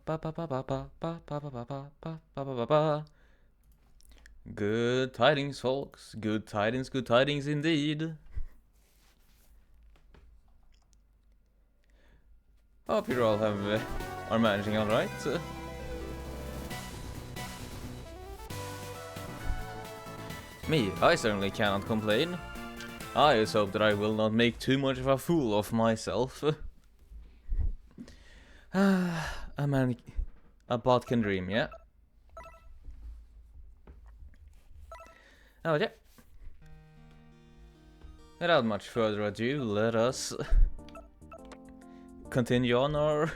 ba ba ba ba ba ba ba ba ba ba ba ba ba ba ba. Good tidings, folks. Good tidings indeed. Hope you all are managing all right. Me, I certainly cannot complain. I just hope that I will not make too much of a fool of myself. A bot can dream, yeah. Oh yeah. Without much further ado, let us continue on our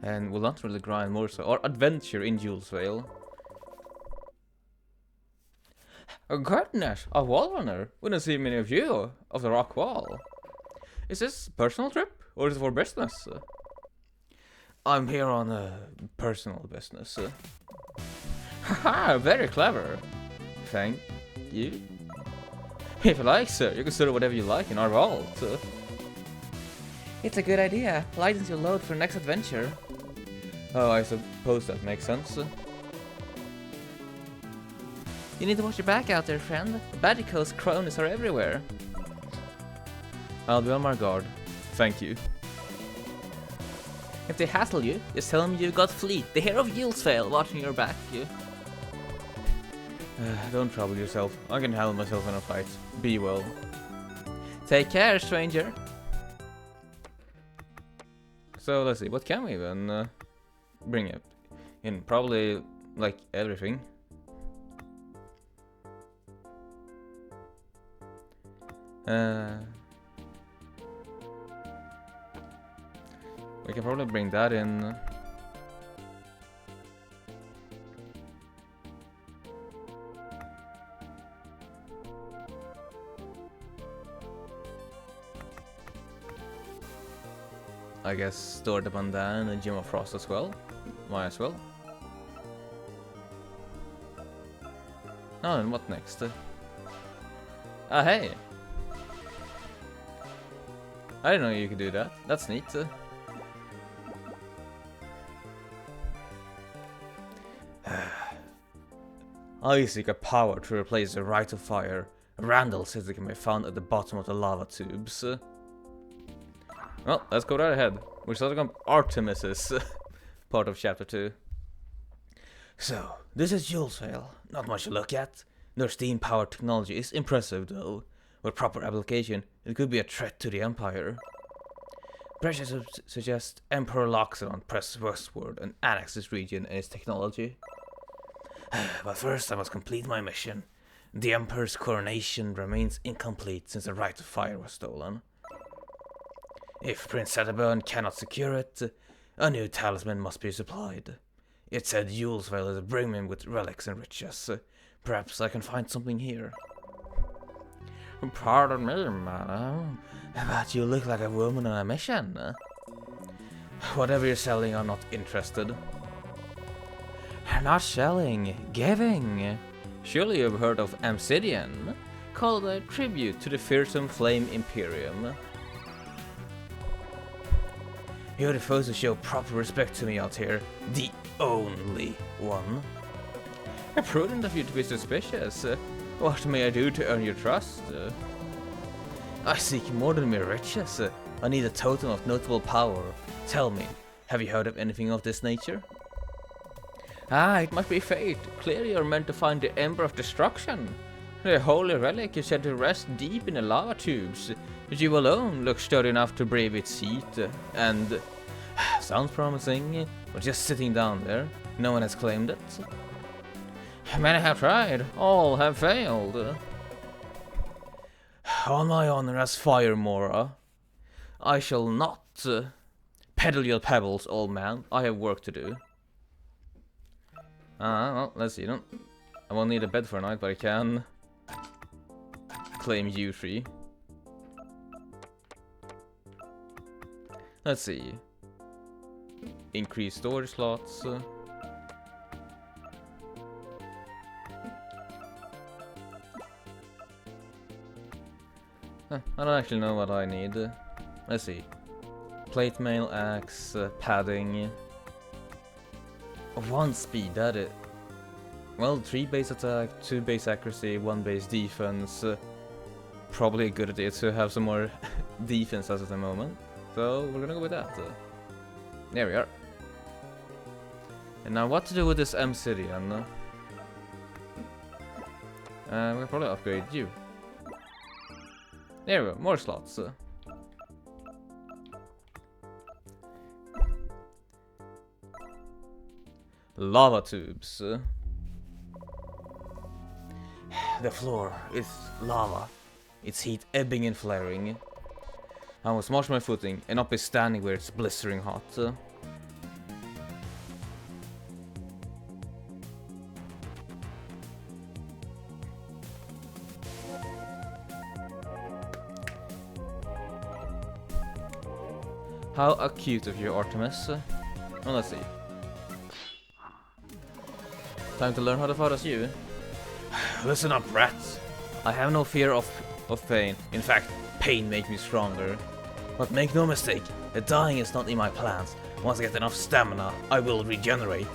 and we'll not really grind more so our adventure in Julesvale. Goodness, a wall runner. Wouldn't see many of you of the rock wall. Is this a personal trip or is it for business? I'm here on a personal business. Haha, very clever. Thank you. If you like, sir, you can store whatever you like in our vault. It's a good idea. License your load for next adventure. Oh, I suppose that makes sense. You need to watch your back out there, friend. Badicos cronies are everywhere. I'll be on my guard. Thank you. If they hassle you, just tell them you got Fleet, the hero of Julesvale, watching your back. Don't trouble yourself. I can handle myself in a fight. Be well. Take care, stranger. So let's see, what can we even bring up? In probably like everything. We can probably bring that in. I guess store the bandana and Gem of Frost as well. Might as well. Oh, and what next? Ah, hey! I didn't know you could do that. That's neat. I seek a power to replace the Rite of Fire. Randall says it can be found at the bottom of the lava tubes. Well, let's go right ahead. We're starting on Artemis's part of chapter 2. So, this is Julesvale. Not much to look at. Their steam-powered technology is impressive though. With proper application, it could be a threat to the Empire. Pressure suggests Emperor Loxodon press westward and annex this region and its technology. But first I must complete my mission. The Emperor's coronation remains incomplete since the Rite of Fire was stolen. If Prince Atterburn cannot secure it, a new talisman must be supplied. It said Julesvale is brimming with relics and riches. Perhaps I can find something here. Pardon me, madam, but you look like a woman on a mission. Whatever you're selling, I'm not interested. Not selling, giving. Surely you've heard of Amsidian, called a tribute to the fearsome Flame Imperium. You're the first to show proper respect to me out here, the only one. Prudent of you to be suspicious. What may I do to earn your trust? I seek more than mere riches. I need a totem of notable power. Tell me, have you heard of anything of this nature? Ah, it must be fate. Clearly you're meant to find the Ember of Destruction. The holy relic is said to rest deep in the lava tubes, but you alone look sturdy enough to brave its heat. And sounds promising, but just sitting down there, no one has claimed it. Many have tried, all have failed. On my honor as Fire Mora, I shall not peddle your pebbles, old man. I have work to do. Well, let's see. I won't need a bed for a night, but I can claim you free. Let's see. Increase storage slots. I don't actually know what I need. Let's see. Plate mail, axe, padding. 1 speed, that is... Well, 3 base attack, 2 base accuracy, 1 base defense. Probably a good idea to have some more defense at the moment. So we're gonna go with that. There we are. And now what to do with this Obsidian? We'll probably upgrade you. There we go, more slots. Lava tubes. The floor is lava. Its heat ebbing and flaring. I will smash my footing and not be standing where it's blistering hot. How acute of you, Artemis. Well, let's see. Time to learn how to fight as you. Listen up, rats. I have no fear of pain. In fact, pain makes me stronger. But make no mistake, the dying is not in my plans. Once I get enough stamina, I will regenerate.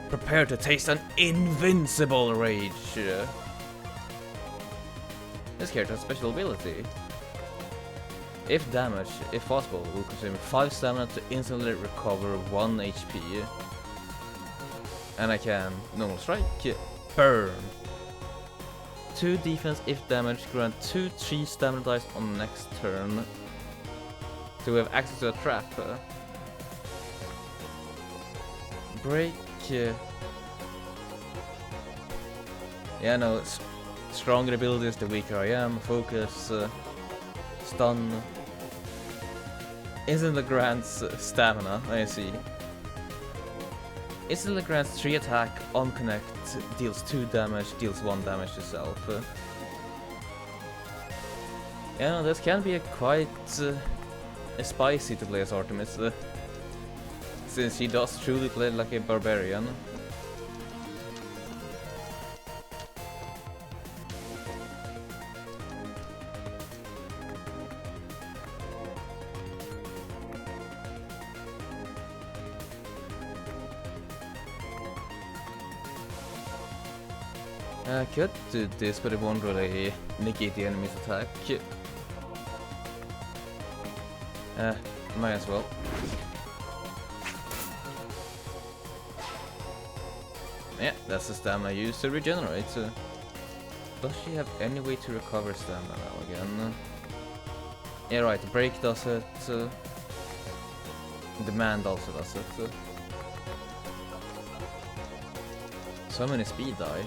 Prepare to taste an invincible rage. This character has special ability. If damaged, if possible, will consume 5 stamina to instantly recover 1 HP. And I can normal strike, burn. 2 defense if damaged, grant 2-3 stamina dice on the next turn. So we have access to a trap. Break. Yeah, no, stronger abilities the weaker I am. Focus. Stun. Instantly grants stamina, I see. Instantly grants 3 attack, on connect, deals 2 damage, deals 1 damage to self. Yeah, no, this can be a quite spicy to play as Artemis, since she does truly play like a barbarian. I could do this, but it won't really negate the enemy's attack. Might as well. Yeah, that's the stamina I use to regenerate. Does she have any way to recover stamina now again? Yeah, right, break does it. Demand also does it. So many speed die.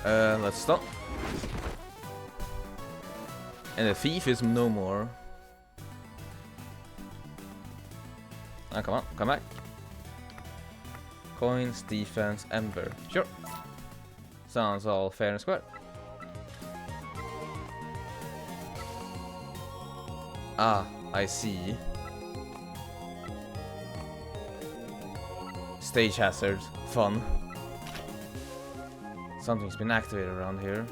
Oh, let's stop. And the thief is no more. Ah, come on, come back. Coins, defense, ember. Sure. Sounds all fair and square. Ah, I see. Stage hazard. Fun. Something's been activated around here.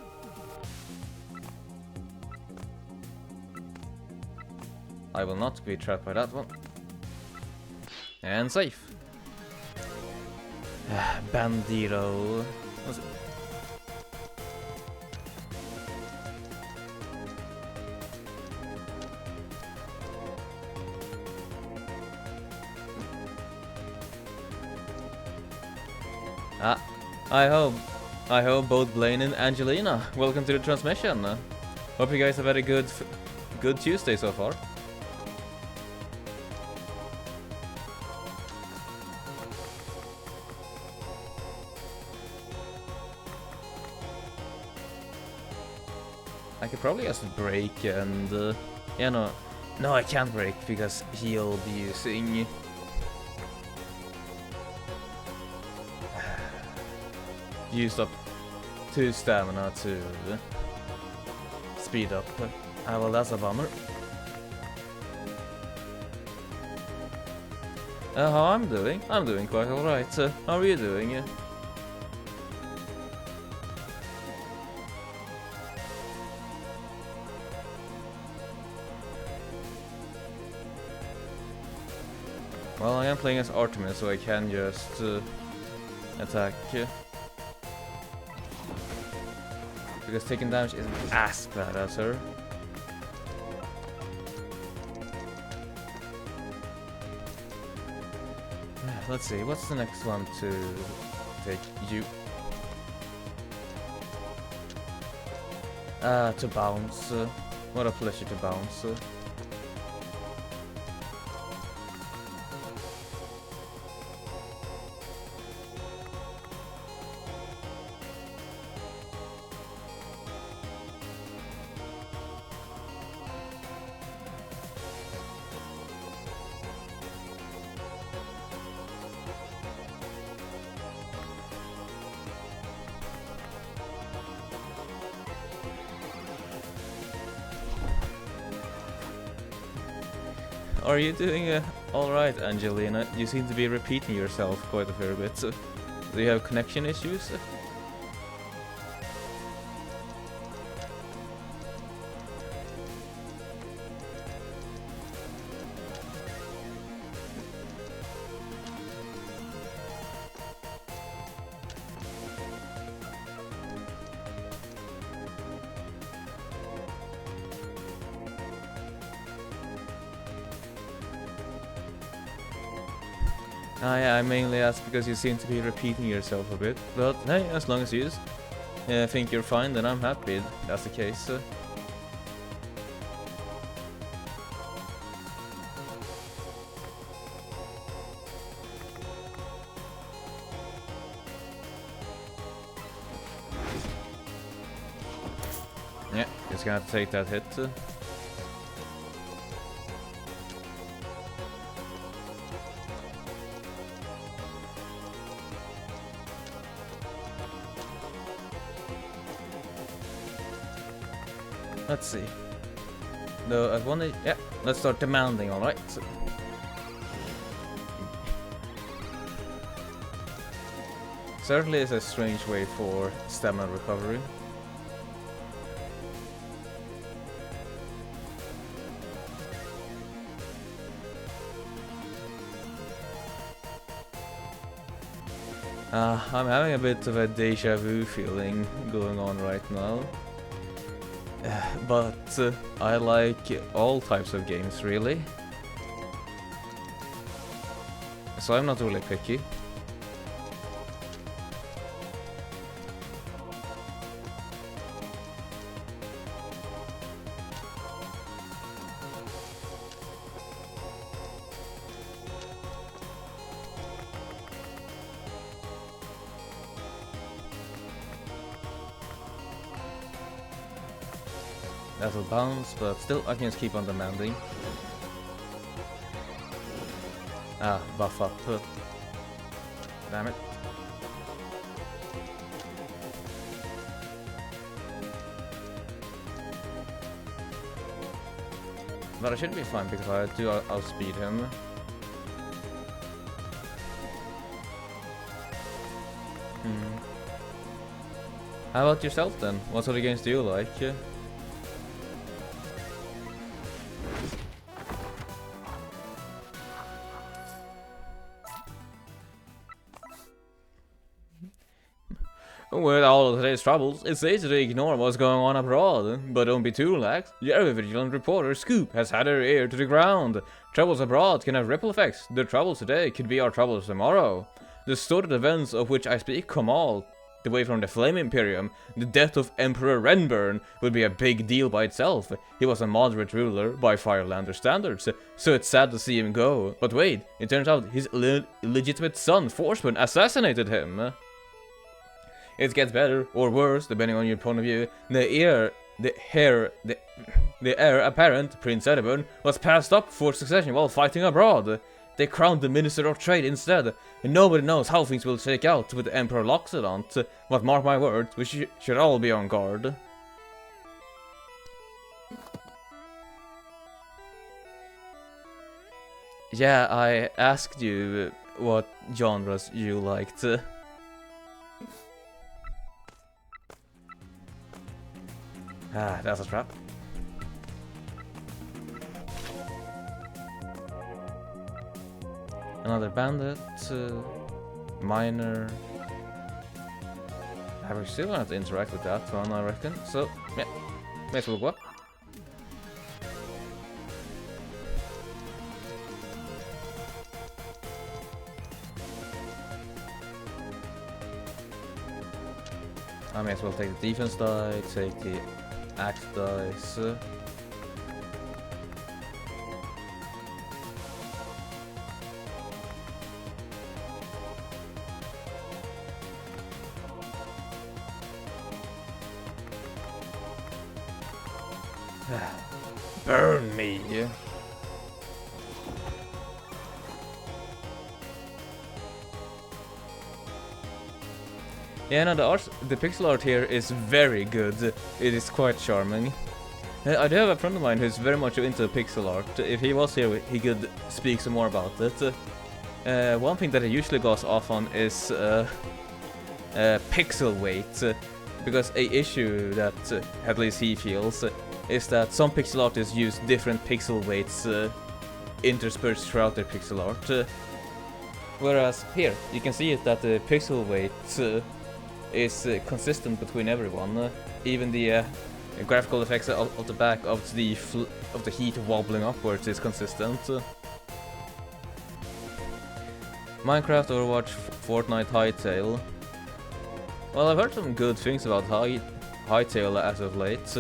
I will not be trapped by that one. And safe. Bandito. What's it? Ah, I hope both Blaine and Angelina, welcome to the transmission. Hope you guys have had a good Tuesday so far. I could probably just break and yeah, no, I can't break because he'll be using used up 2 stamina to speed up. Ah, well, that's a bummer. How I'm doing? I'm doing quite alright. How are you doing? Well, I am playing as Artemis, so I can just attack. Because taking damage isn't as bad as her. Let's see, what's the next one to take? You. To bounce. What a pleasure to bounce. Are you doing alright, Angelina? You seem to be repeating yourself quite a fair bit. Do you have connection issues? Yeah, I mainly asked because you seem to be repeating yourself a bit. But hey, as long as you think you're fine, then I'm happy that's the case. Yeah, just gonna have to take that hit. Let's see. No, I wanna. Yeah, let's start demanding, alright? Certainly is a strange way for stamina recovery. I'm having a bit of a deja vu feeling going on right now. But I like all types of games, really. So I'm not really picky. That'll bounce, but still I can just keep on demanding. Buff up. Damn it. But I should be fine because I do outspeed him. How about yourself then? What sort of games do you like? With all of today's troubles, it's easy to ignore what's going on abroad, but don't be too relaxed. Your ever vigilant reporter, Scoop, has had her ear to the ground. Troubles abroad can have ripple effects. The troubles today could be our troubles tomorrow. The sordid events of which I speak come all the way from the Flame Imperium. The death of Emperor Renburn would be a big deal by itself. He was a moderate ruler by Firelander standards, so it's sad to see him go. But wait, it turns out his illegitimate son, Forsman, assassinated him. It gets better, or worse, depending on your point of view. The heir apparent, Prince Edeburn, was passed up for succession while fighting abroad. They crowned the Minister of Trade instead, and nobody knows how things will shake out with Emperor Loxodont. But mark my words, we should all be on guard. Yeah, I asked you what genres you liked. That's a trap. Another bandit, miner. I still want to interact with that one, I reckon. So, yeah, may as well go up. I may as well take the defense die, take the axe dice. Burn me! Yeah, no, the pixel art here is very good. It is quite charming. I do have a friend of mine who's very much into pixel art. If he was here, he could speak some more about it. One thing that he usually goes off on is pixel weight, because a issue that at least he feels is that some pixel artists use different pixel weights interspersed throughout their pixel art. Whereas here, you can see it that the pixel weight is consistent between everyone. Even the graphical effects of the back of the heat wobbling upwards is consistent. Minecraft, Overwatch, Fortnite, Hytale. Well, I've heard some good things about Hytale as of late.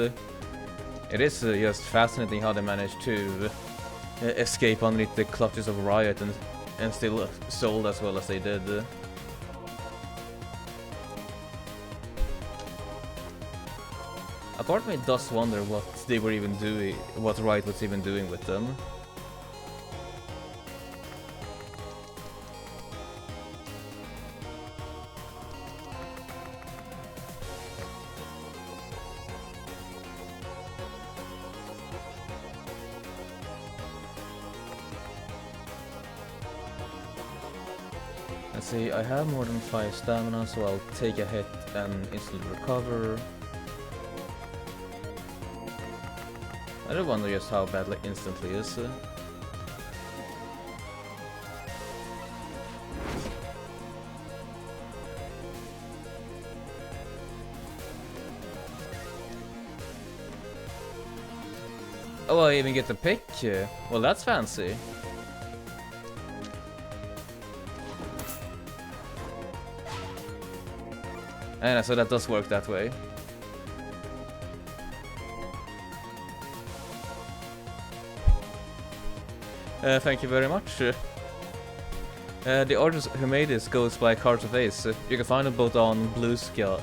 It is just fascinating how they managed to escape underneath the clutches of Riot and still sold as well as they did. A part of me does wonder what they were even doing, what Riot was even doing with them. Let's see, I have more than 5 stamina, so I'll take a hit and instantly recover. I do wonder just how bad like instantly is. Oh, I even get to pick? Well, that's fancy. And so that does work that way. Thank you very much. The artist who made this goes by Cards of Ace. You can find them both on Blue Sky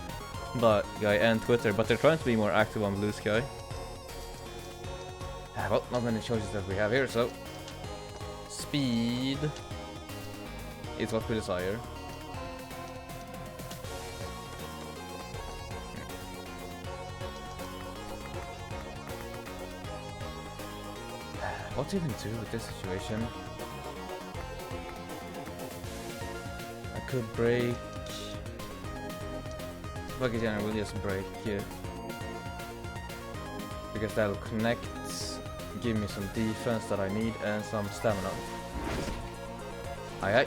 and Twitter, but they're trying to be more active on Blue Sky. Well, not many choices that we have here, so speed is what we desire. What to even do with this situation? I could break. Bucket General will just break. Because that'll connect, give me some defense that I need, and some stamina. Aye aye.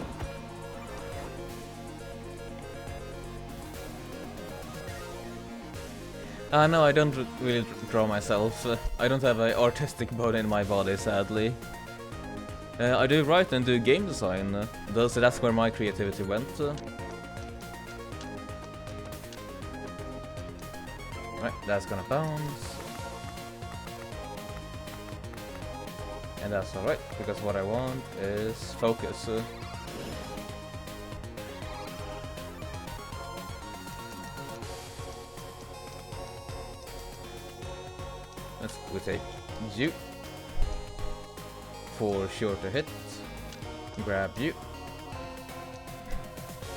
No, I don't really draw myself. I don't have an artistic bone in my body, sadly. I do write and do game design, though, so that's where my creativity went. Right, that's gonna bounce. And that's alright, because what I want is focus. We take you for sure to hit. Grab you.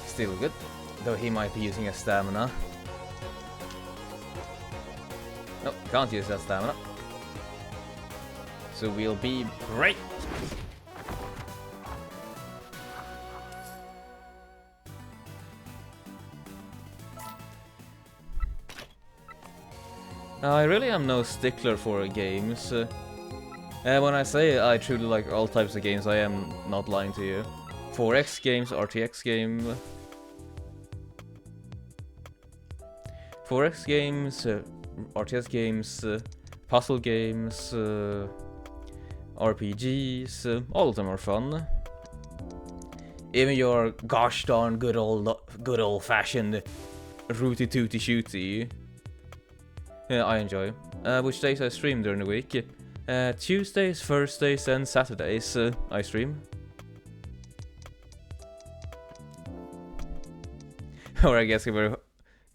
Still good, though he might be using a stamina. No, can't use that stamina. So we'll be break. I really am no stickler for games. When I say I truly like all types of games, I am not lying to you. 4X games, RTX game. 4X games, RTS games, puzzle games, RPGs, all of them are fun. Even your gosh darn good old fashioned rooty tooty shooty. I enjoy. Which days I stream during the week? Tuesdays, Thursdays, and Saturdays I stream. Or I guess we were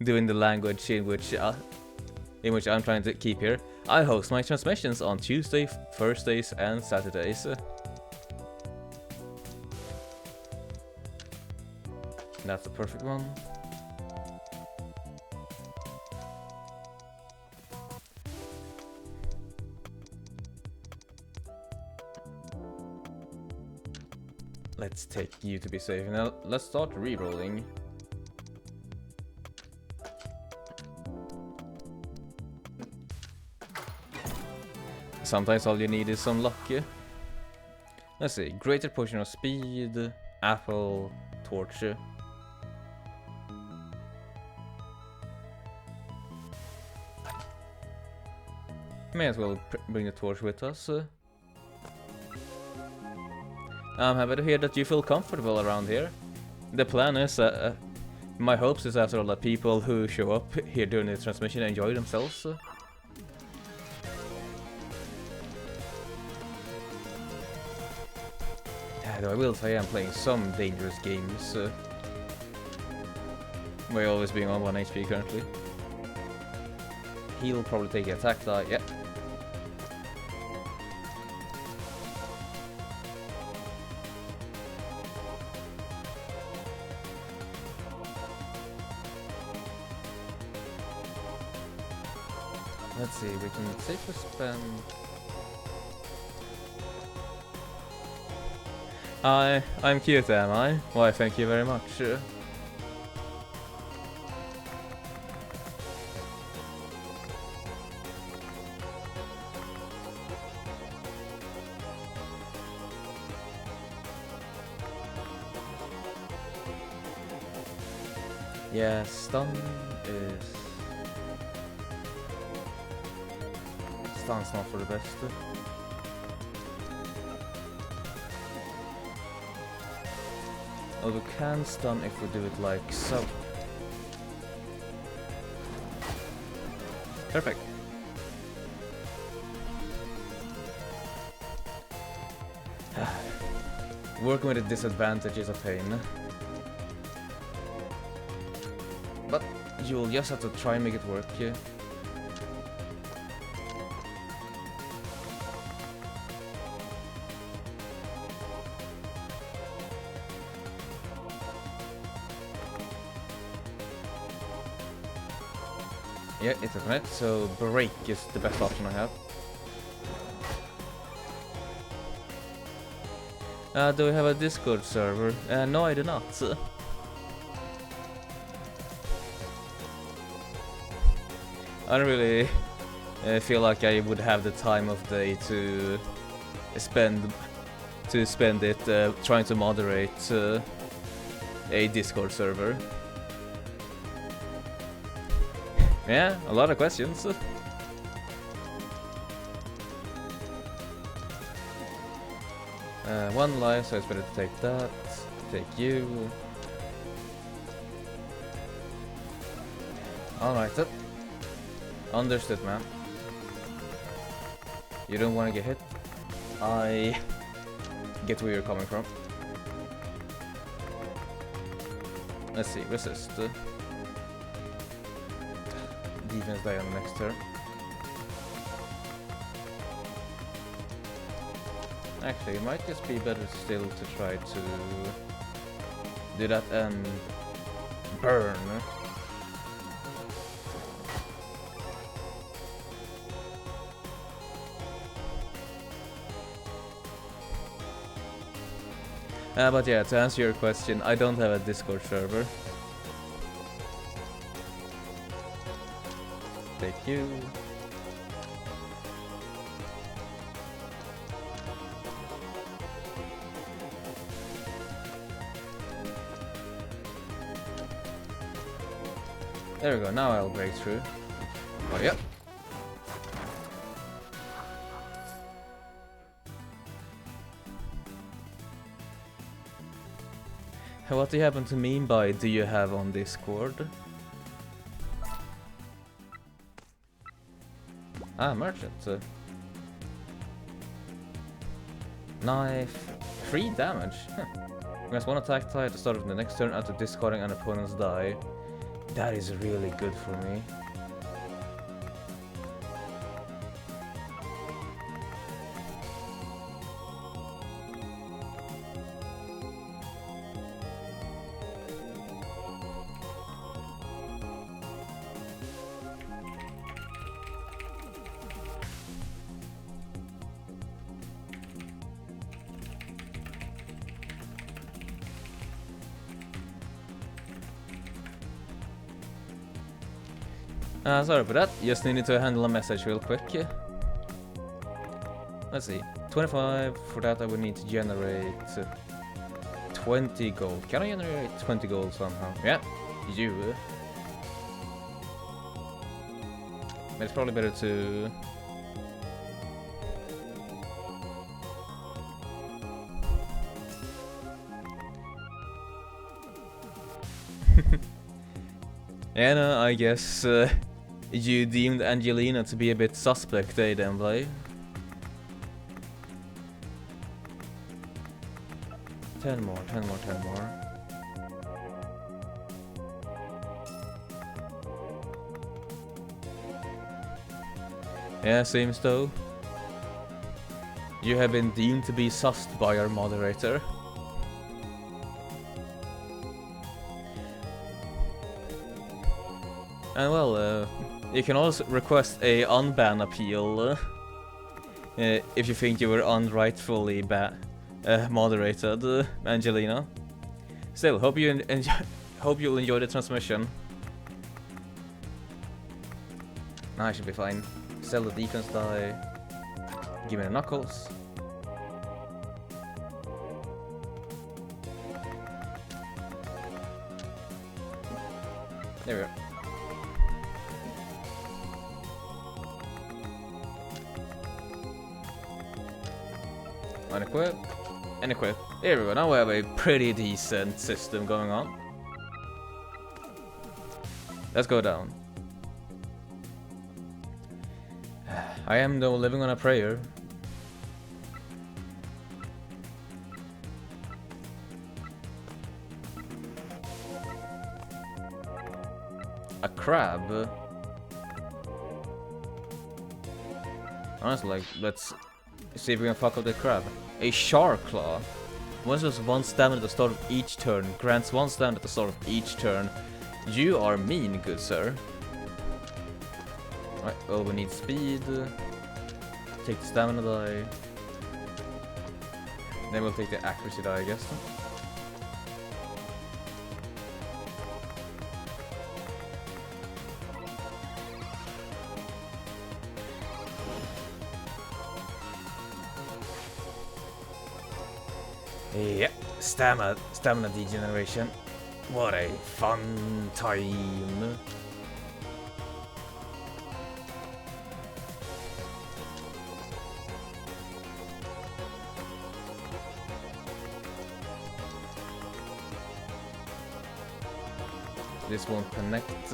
doing the language in which I'm trying to keep here. I host my transmissions on Tuesday, Thursdays, and Saturdays. That's the perfect one. Let's take you to be safe. Now let's start re-rolling. Sometimes all you need is some luck. Let's see. Greater potion of speed, apple, torch. May as well bring the torch with us. I'm happy to hear that you feel comfortable around here. The plan is, my hopes is after all that people who show up here during the transmission enjoy themselves. Though I will say I'm playing some dangerous games. By always being on 1 HP currently. He'll probably take an attack die, yeah. Let's see, we can safely spend... I'm cute, am I? Why, thank you very much. Yeah, stun is... Stun's not for the best. Oh, we can stun if we do it like so. Perfect. Working with a disadvantage is a pain. But you'll just have to try and make it work. Yeah. Yeah, it's a connect, so break is the best option I have. Do we have a Discord server? No, I do not. I don't really feel like I would have the time of day to spend it trying to moderate a Discord server. Yeah, a lot of questions. One life, so it's better to take that. Take you. Alright, understood, man. You don't want to get hit. I get where you're coming from. Let's see, resist. Defense die on the next turn. Actually, it might just be better still to try to do that and burn. But yeah, to answer your question, I don't have a Discord server. Thank you. There we go, now I'll break through. Oh, yep. What do you happen to mean by do you have on Discord? Ah, merchant. Knife. 3 damage. Huh. Has 1 attack die at the start of the next turn after discarding an opponent's die. That is really good for me. Sorry for that, just needed to handle a message real quick. Let's see, 25, for that I would need to generate 20 gold. Can I generate 20 gold somehow? Yeah, you. But it's probably better to... Yeah, no, I guess you deemed Angelina to be a bit suspect, eh, then, play? 10 more, 10 more, 10 more. Yeah, seems though. You have been deemed to be sussed by our moderator. And well, you can also request a unban appeal if you think you were unrightfully moderated, Angelina. Still, hope you hope you'll enjoy the transmission. Nah, I should be fine. Sell the defense die. Give me the knuckles. There we go. Unequip, and equip. There we go, now we have a pretty decent system going on. Let's go down. I am though living on a prayer. A crab? Honestly, like, let's see if we can fuck up the crab. A shark claw. Once there's 1 stamina at the start of each turn, grants 1 stamina at the start of each turn. You are mean, good sir. Right, well, we need speed. Take the stamina die. Then we'll take the accuracy die, I guess. Yeah, stamina degeneration. What a fun time. This won't connect.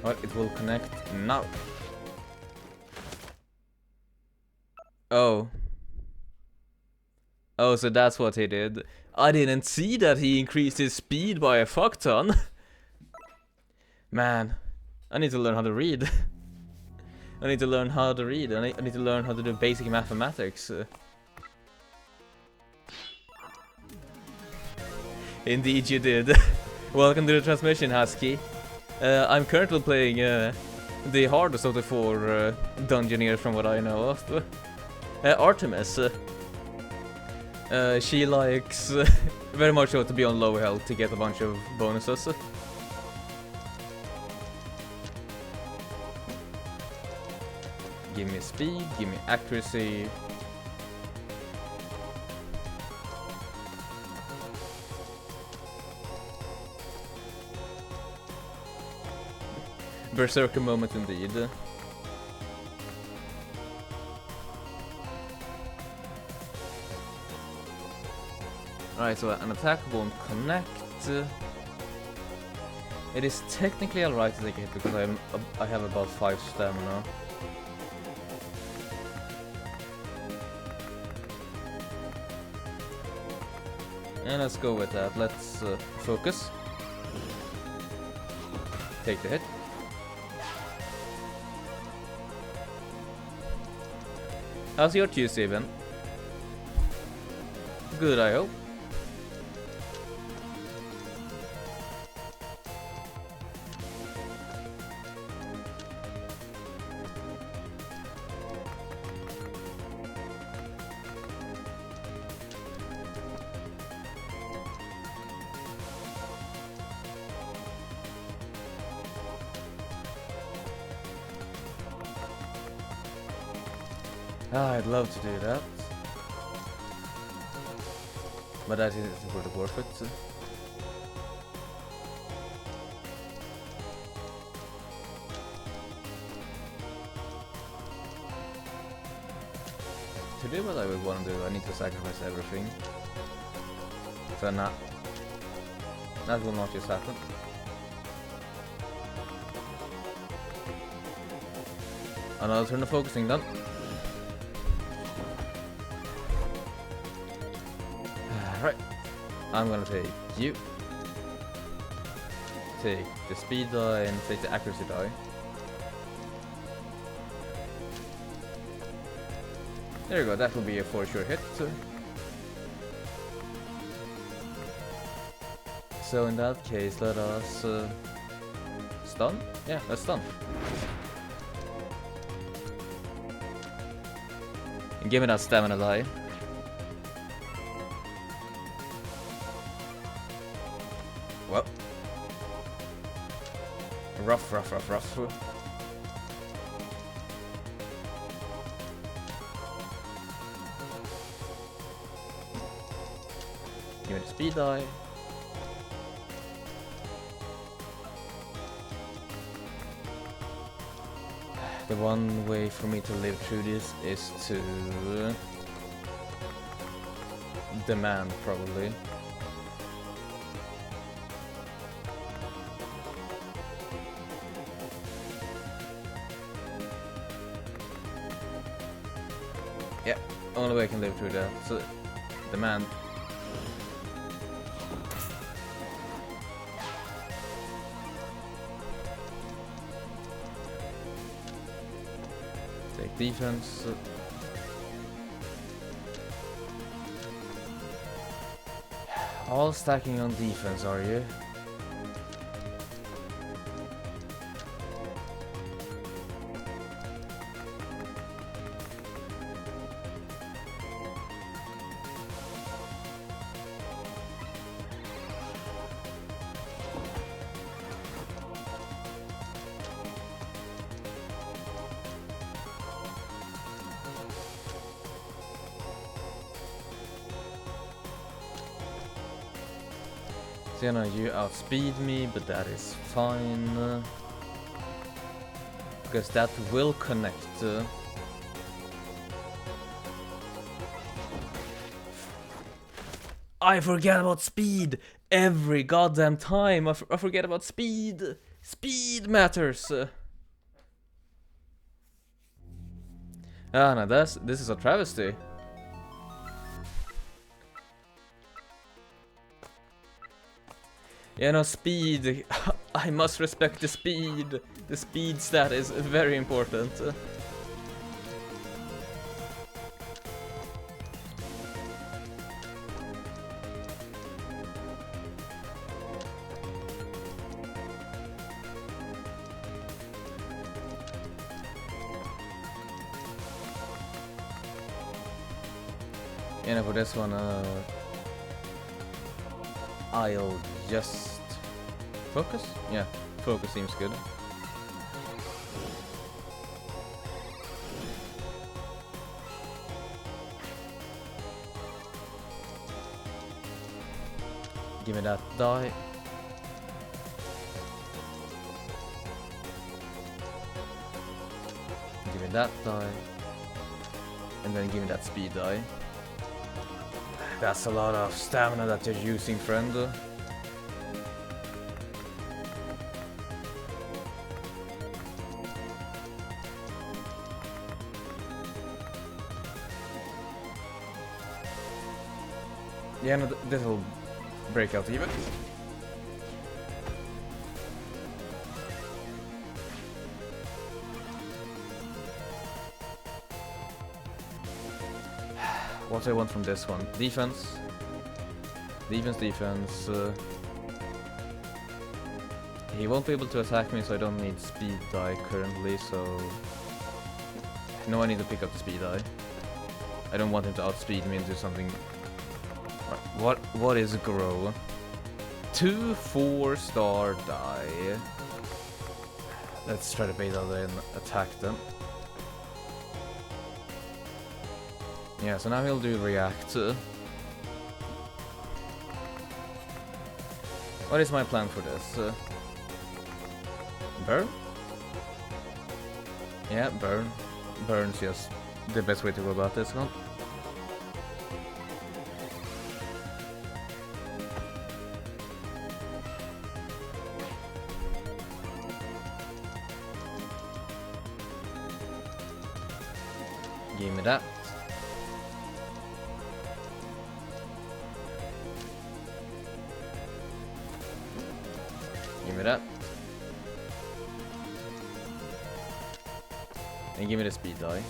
But it will connect now. Oh. Oh, so that's what he did. I didn't see that he increased his speed by a fuck ton. Man, I need to learn how to read. I need to learn how to read. I need to learn how to do basic mathematics. Indeed you did. Welcome to the transmission, Husky. I'm currently playing the hardest of the 4 Dungeoneers from what I know of. Artemis. She likes very much so to be on low health to get a bunch of bonuses. Give me speed, give me accuracy. berserker moment indeed. Alright, so an attack won't connect. It is technically alright to take a hit because I have about 5 stamina. And let's go with that. Let's focus. Take the hit. How's your Tuesday been? Good, I hope. I'd love to do that, but that isn't really worth it. To do what I would want to do, I need to sacrifice everything. So that will not just happen. Another turn of focusing done. Right, I'm gonna take you, take the speed die, and take the accuracy die. There you go, that will be a for sure hit. So in that case, let us stun? Yeah, let's stun. And give me that stamina die. Well, rough. Give me the speed die. The one way for me to live through this is to demand, probably. Yeah, only way I can live through that. So, demand. Take defense. All stacking on defense, are you? So, you know, you outspeed me, but that is fine. Because that will connect. I forget about speed every goddamn time. I forget about speed. Speed matters. No, this is a travesty. You know, speed. I must respect the speed. The speed stat is very important. You know, for this one, I'll just focus? Yeah, focus seems good. Give me that die. me that die. And then give me that speed die. That's a lot of stamina that you're using, friend. Yeah, no, this'll break out even. What do I want from this one? Defense. Defense. He won't be able to attack me, so I don't need speed die currently, so... No, I need to pick up the speed die. I don't want him to outspeed me and do something... What is grow? 2 4-star die. Let's try to bait out and attack them. Yeah, so now he'll do react. What is my plan for this? Burn? Yeah, burn. Burn's just the best way to go about this one. Give me that. Give me that. And give me the speed die.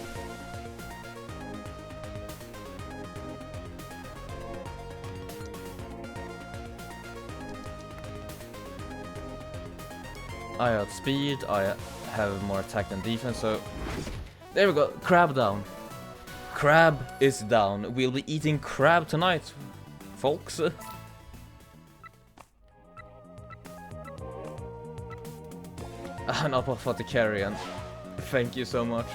I outspeed, I have more attack than defense, so there we go, crab down. Crab is down. We'll be eating crab tonight, folks. An apothecarian. Thank you so much.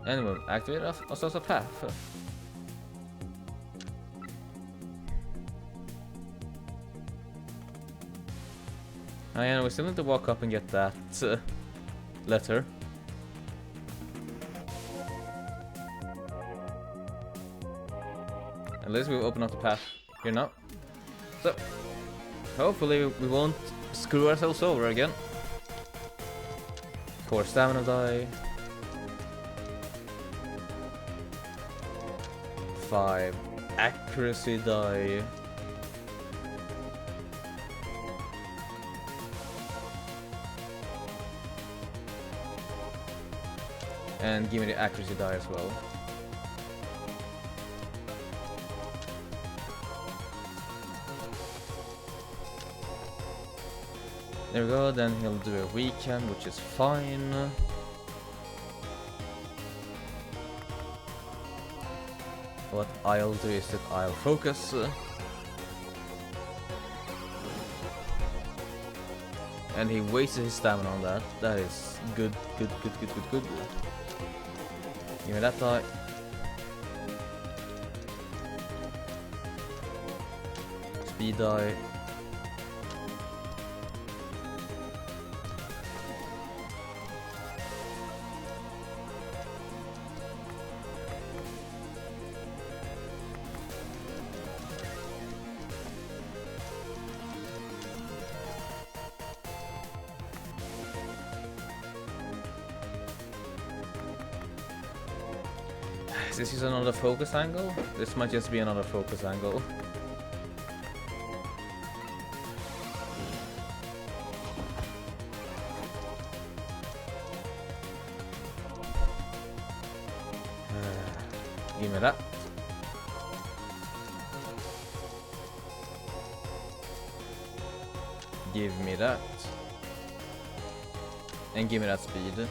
Anyway, activate a path. Oh yeah, we still need to walk up and get that letter. At least we'll open up the path here now. So, hopefully we won't screw ourselves over again. 4 stamina die. 5 accuracy die. And give me the accuracy die as well. There we go, then he'll do a weekend, which is fine. What I'll do is that I'll focus. And he wasted his stamina on that. That is good. Give me that die. Speed die. This is another focus angle? This might just be another focus angle. Give me that. Give me that. And give me that speed.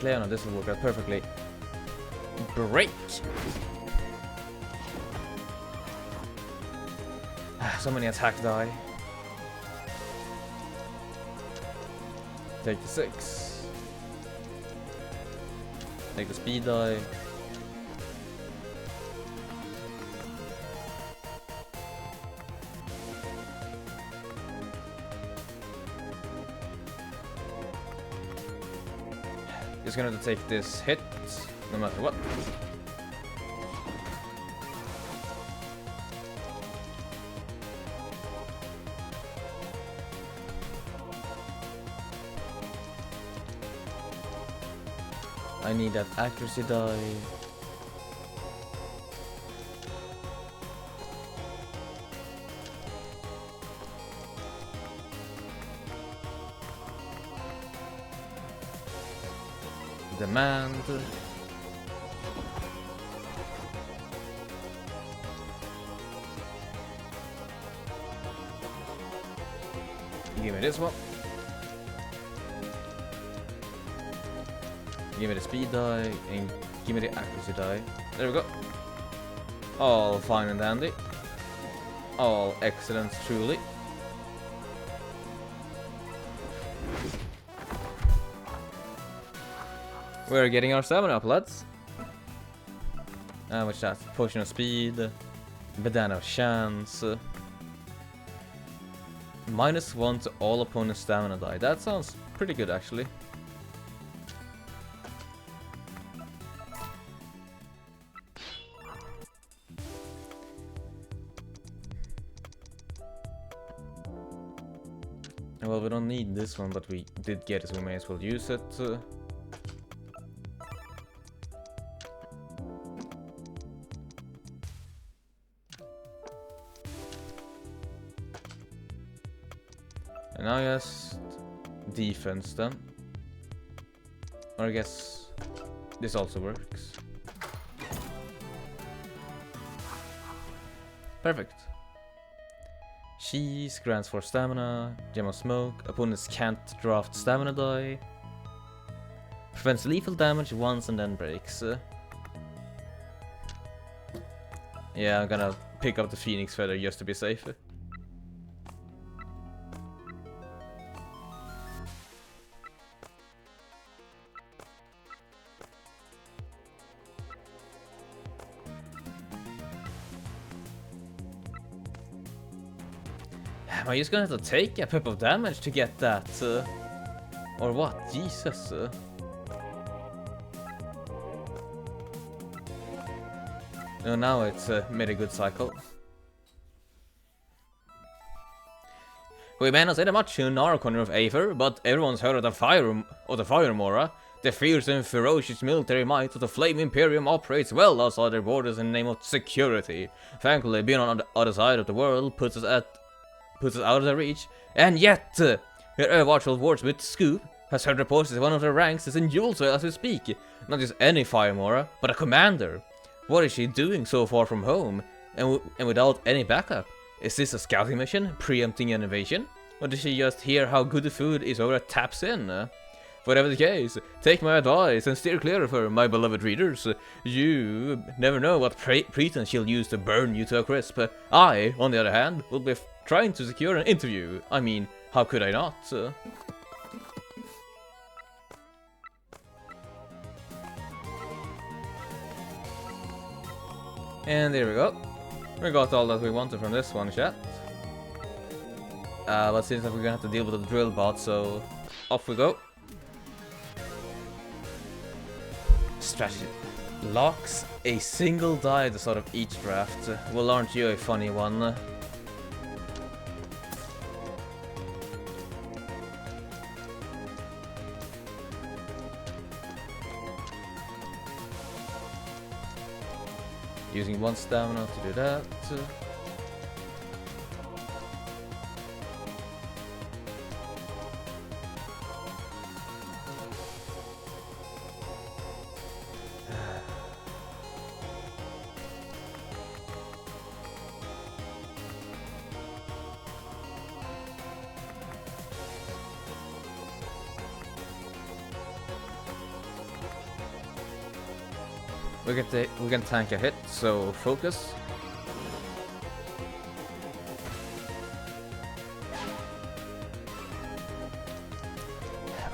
Leona, this will work out perfectly. Break! So many attack die. Take the 6. Take the speed die. Just gonna have to take this hit, no matter what. I need that accuracy die. Demand. Give me this one. Give me the speed die and give me the accuracy die. There we go. All fine and dandy. All excellent, truly. We're getting our stamina up, lads. What's that? Potion of speed. Bandana of chance. -1 to all opponents' stamina die. That sounds pretty good, actually. Well, we don't need this one, but we did get it, so we may as well use it. And now just defense then. Or I guess this also works. Perfect. Cheese grants 4 stamina, gem of smoke, opponents can't draft stamina die. Prevents lethal damage once and then breaks. Yeah, I'm gonna pick up the Phoenix Feather just to be safe. Am I just gonna have to take a pip of damage to get that? Or what? Jesus. No, now it's made a good cycle. We may not say that much in our corner of Aether, but everyone's heard of the Fire Mora. The fierce and ferocious military might of the Flame Imperium operates well outside their borders in the name of security. Thankfully, being on the other side of the world puts us out of their reach, and yet, your watchful wordsmith Scoop has heard reports that one of their ranks is in Julesville as we speak. Not just any Fire Mora, but a commander. What is she doing so far from home, and without any backup? Is this a scouting mission, preempting an invasion? Or did she just hear how good the food is over at Taps Inn? Whatever the case, take my advice and steer clear of her, my beloved readers. You never know what pretense she'll use to burn you to a crisp. I, on the other hand, will be trying to secure an interview. I mean, how could I not? And there we go. We got all that we wanted from this one, chat. But seems like we're gonna have to deal with the drill bot, so off we go. Strategy. Locks a single die at the start of each draft. Well, aren't you a funny one? Using 1 stamina to do that. We can tank a hit, so focus.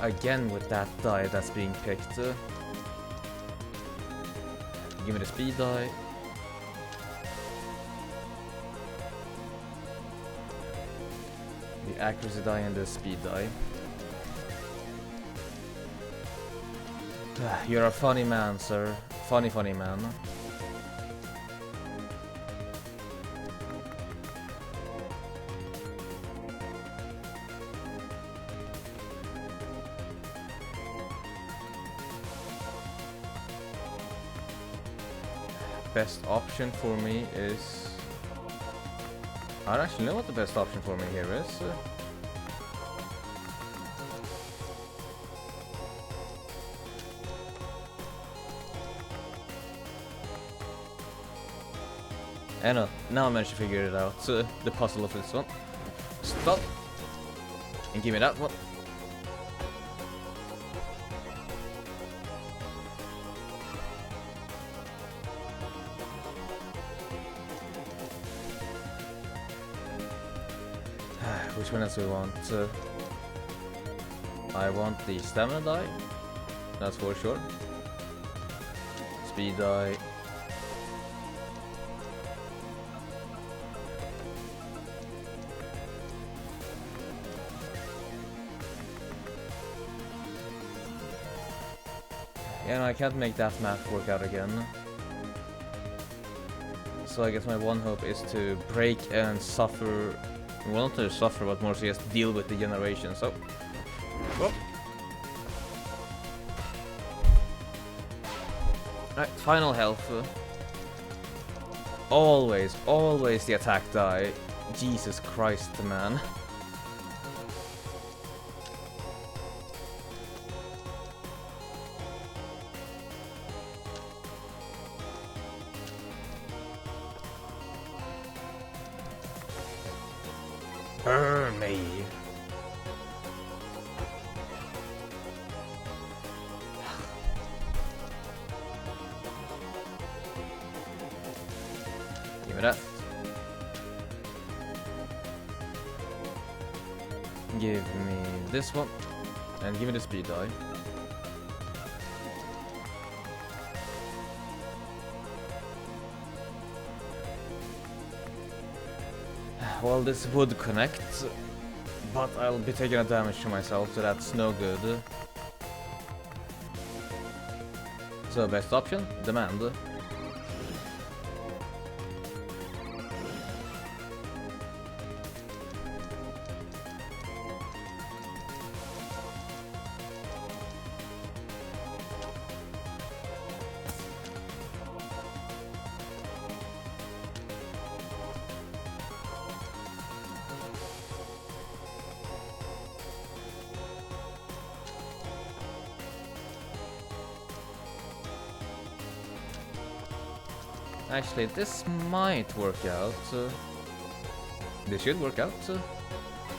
Again with that die that's being picked. Give me the speed die. The accuracy die and the speed die. You're a funny man, sir. Funny man. Best option for me is... I don't actually know what the best option for me here is. I know, now I managed to figure it out. The puzzle of this one. Stop! And give me that one. Which one else do we want? I want the stamina die. That's for sure. Speed die. Yeah, no, I can't make that math work out again. So I guess my one hope is to break and suffer. Well, not to suffer, but more so just deal with the generation. So, whoop. Right, final health. Always the attack die. Jesus Christ, man. Burn me. Give me that. Give me this one. And give me the speed die. Well, this would connect, but I'll be taking a damage to myself, so that's no good. So, best option? Demand. Actually, this might work out. This should work out.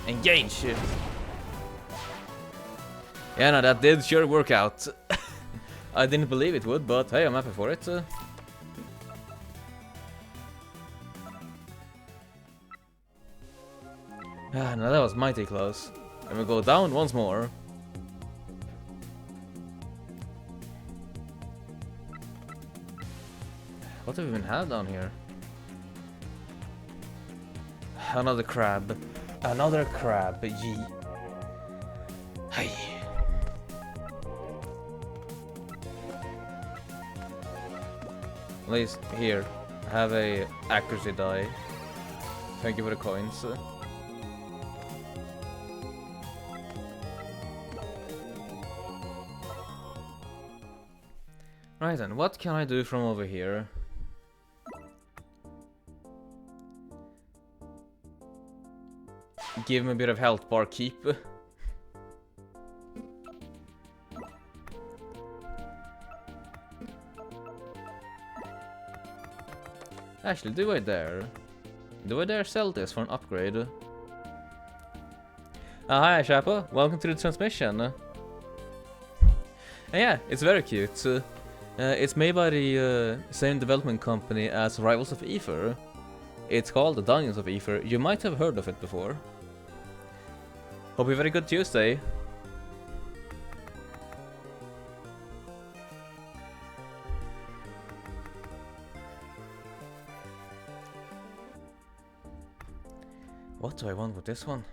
Engage! Yeah, no, that did sure work out. I didn't believe it would, but hey, I'm happy for it. No, that was mighty close. And we go down once more. What do we even have down here? Another crab. Another crab. Yee. Hey. At least here, have a accuracy die. Thank you for the coins. Right then, what can I do from over here? Give him a bit of health bar keep. Actually, do I dare sell this for an upgrade? Hi Shapa, welcome to the transmission. And yeah, it's very cute. It's made by the same development company as Rivals of Aether. It's called the Dungeons of Aether. You might have heard of it before. Hope you have a very good Tuesday. What do I want with this one?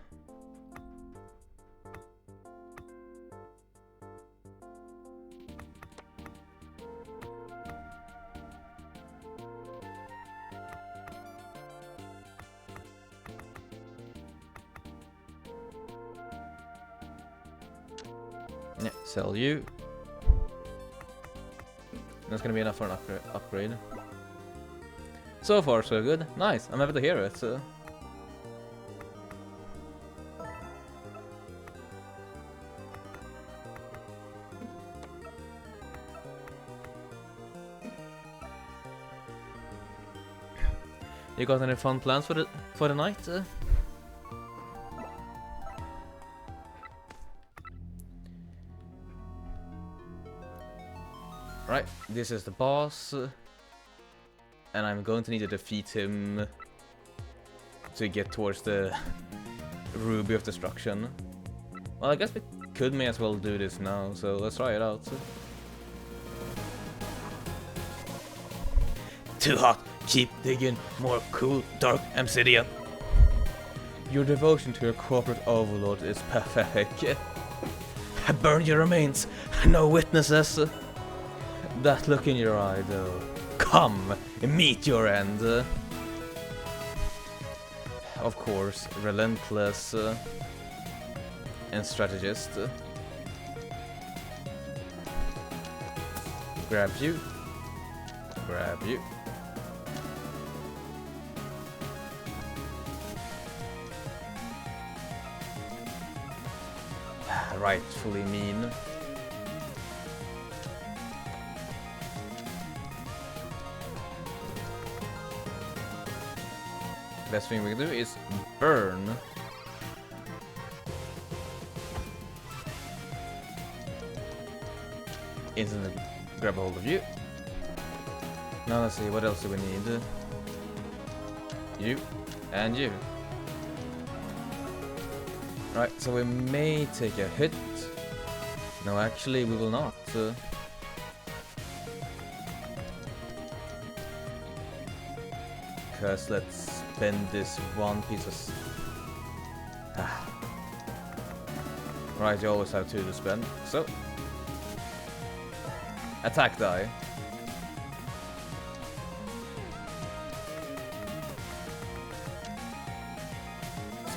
Yeah, sell you. That's gonna be enough for an upgrade. So far, so good. Nice, I'm happy to hear it. You got any fun plans for the night? Right, this is the boss, and I'm going to need to defeat him to get towards the Ruby of Destruction. Well, I guess we may as well do this now, so let's try it out. Too hot, keep digging, more cool, dark obsidian. Your devotion to your corporate overlord is pathetic. Burn your remains, no witnesses. That look in your eye, though. Come, meet your end. Of course, relentless and strategist. Grab you. Grab you. Rightfully mean. Best thing we can do is burn. Instantly grab a hold of you. Now let's see, what else do we need? You and you. Right, so we may take a hit. No, actually we will not. Because let's spend this one piece of... Right, you always have two to spend, so... Attack die.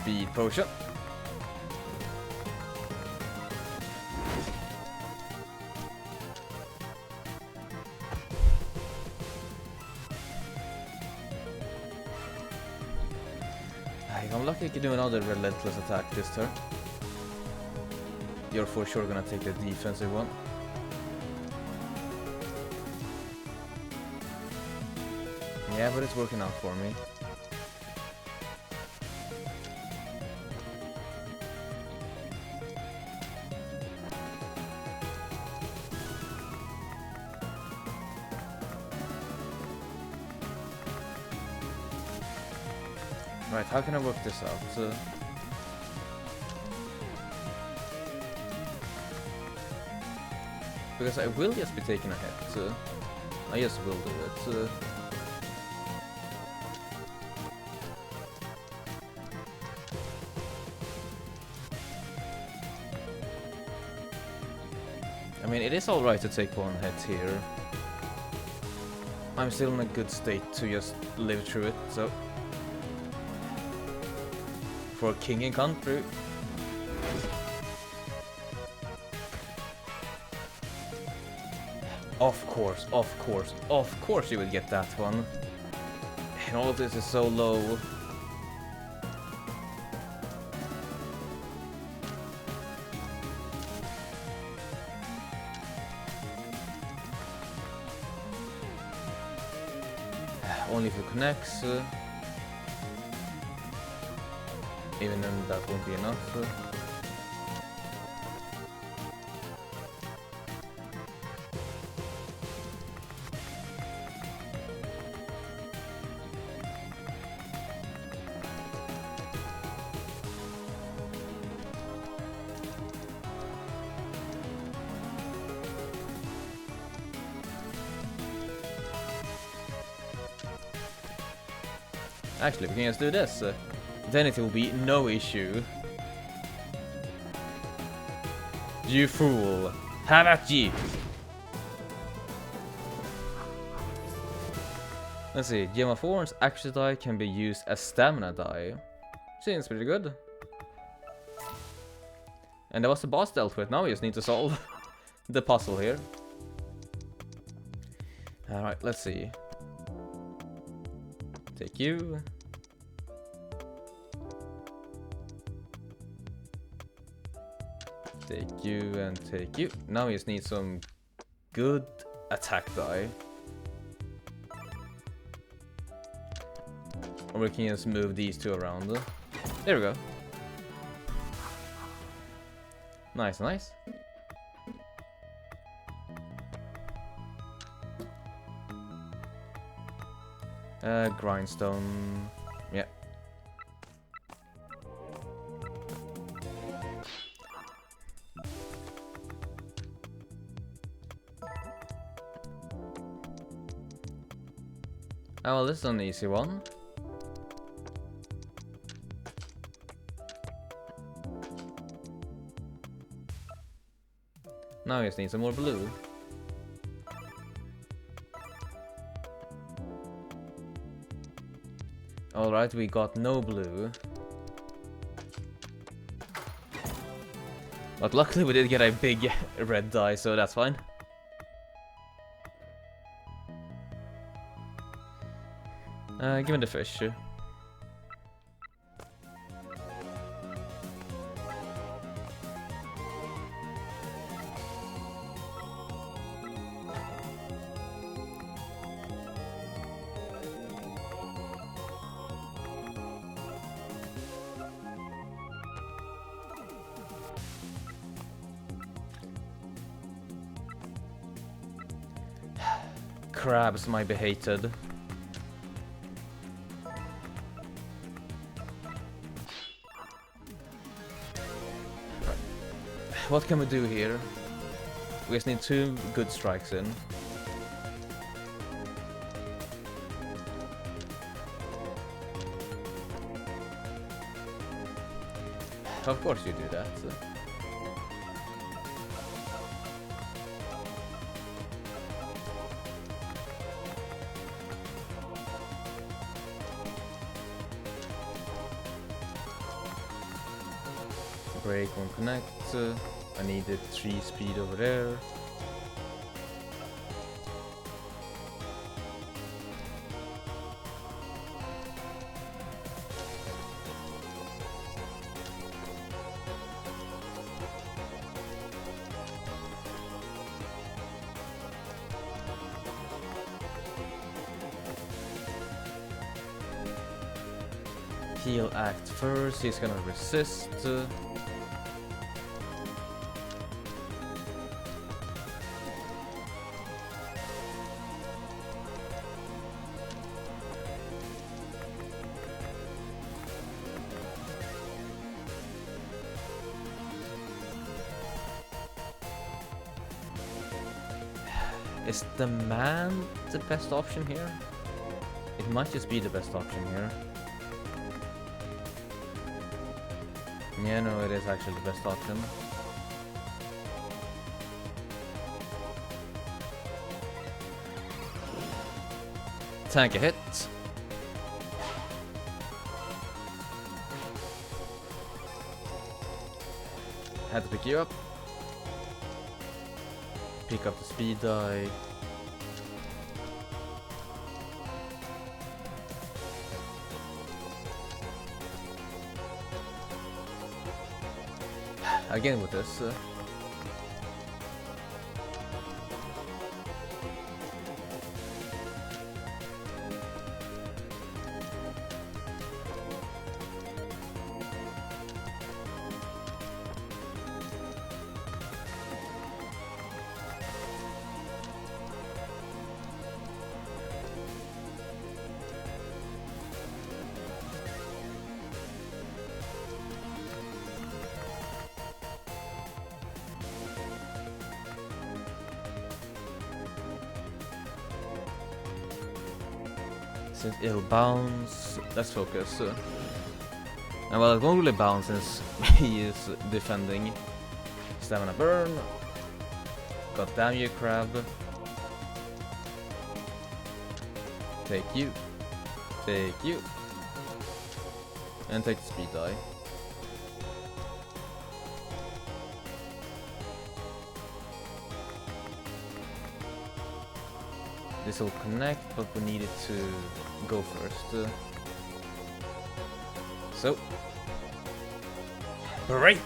Speed potion. I'm lucky I can do another relentless attack this turn. You're for sure gonna take the defensive one. Yeah, but it's working out for me. Right, how can I work this out? Because I will just be taking a hit. I just will do it. I mean, it is alright to take one hit here. I'm still in a good state to just live through it, so... For king and country. Of course, of course, of course you would get that one. And all this is so low. Only if it connects. Even then that won't be enough. Actually, we can just do this. Then it will be no issue. You fool. Have at ye. Let's see. Gem of Thorns accuracy die can be used as stamina die. Seems pretty good. And that was the boss dealt with. Now we just need to solve the puzzle here. Alright, let's see. Take you. Take you and take you. Now we just need some good attack die. Or we can just move these two around. There we go. Nice, nice. Grindstone. Yeah. Oh, well, this is an easy one. Now we just need some more blue. Alright, we got no blue. But luckily we did get a big red die, so that's fine. Give me the fish. Crabs might be hated. What can we do here? We just need 2 good strikes in. Of course you do that. Break, won't connect. I needed 3 speed over there. He'll act first, he's gonna resist. Is the man the best option here? It might just be the best option here. Yeah, no, it is actually the best option. Tank a hit. Had to pick you up. Pick up the speed die. Again with this. Since it'll bounce, let's focus. And well, it won't really bounce since he is defending. Stamina burn. God damn you, crab. Take you. Take you. And take the speed die. This will connect, but we need it to go first. So, break!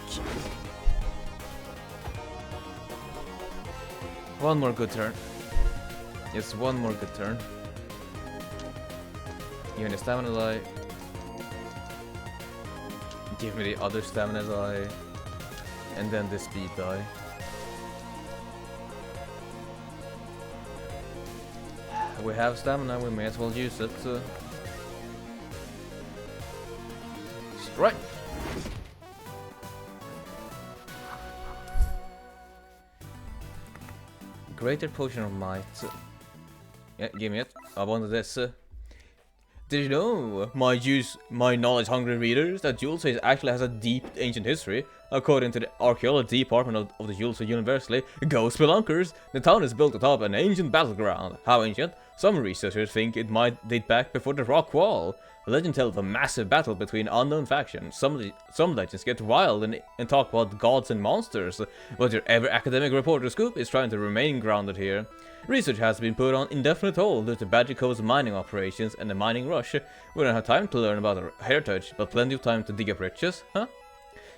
One more good turn. Yes, one more good turn. Give me the stamina die. Give me the other stamina die. And then the speed die. We have stamina, we may as well use it. Strike! Greater Potion of Might. Yeah, give me it. I wanted this. Did you know, my knowledge-hungry readers, that Julespace actually has a deep ancient history? According to the archaeology department of the Julespace University, go spelunkers! The town is built atop an ancient battleground. How ancient? Some researchers think it might date back before the rock wall. Legend tells of a massive battle between unknown factions. Some legends get wild and talk about gods and monsters, but your ever-academic reporter Scoop is trying to remain grounded here. Research has been put on indefinite hold due to Badger Cove's mining operations and the mining rush. We don't have time to learn about our heritage, but plenty of time to dig up riches, huh?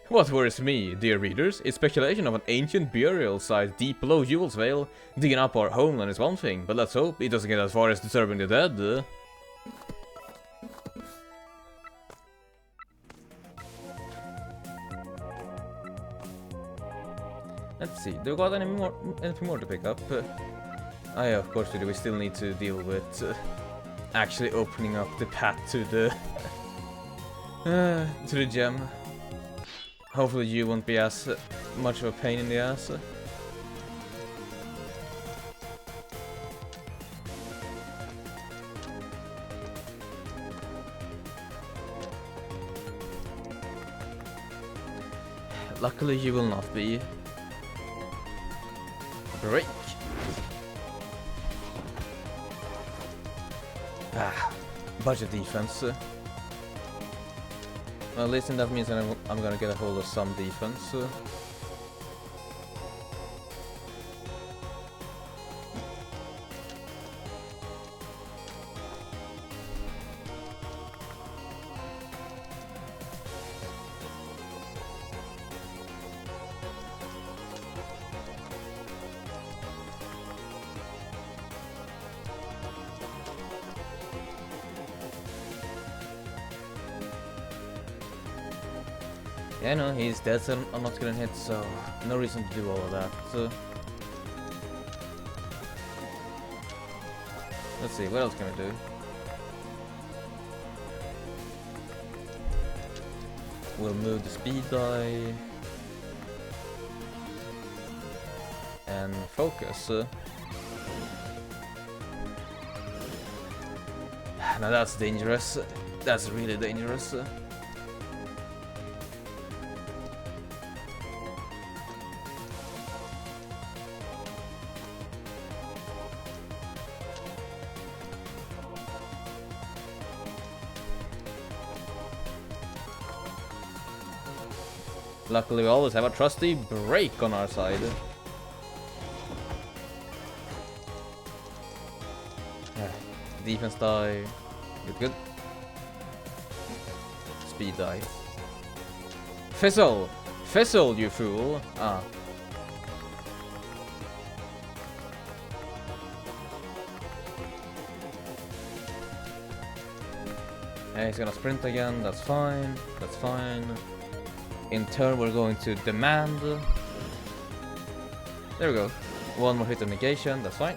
What worries me, dear readers, is speculation of an ancient burial site deep below Jewel's Vale. Digging up our homeland is one thing, but let's hope it doesn't get as far as disturbing the dead. Let's see, do we got anything more to pick up? Yeah, of course we do. We still need to deal with actually opening up the path to the gem. Hopefully you won't be as much of a pain in the ass. Luckily you will not be. Break. Budget defense. Well, at least that means that I'm gonna get a hold of some defense. Yeah, no, he's dead, so I'm not gonna hit, so no reason to do all of that. Let's see, what else can we do? We'll move the speed die and focus. Now that's dangerous. That's really dangerous. Luckily we always have a trusty break on our side. Defense die. Good. Speed die. Fizzle! Fizzle, you fool! Ah. Yeah, he's gonna sprint again, that's fine. That's fine. In turn, we're going to demand. There we go. One more hit of negation, that's fine.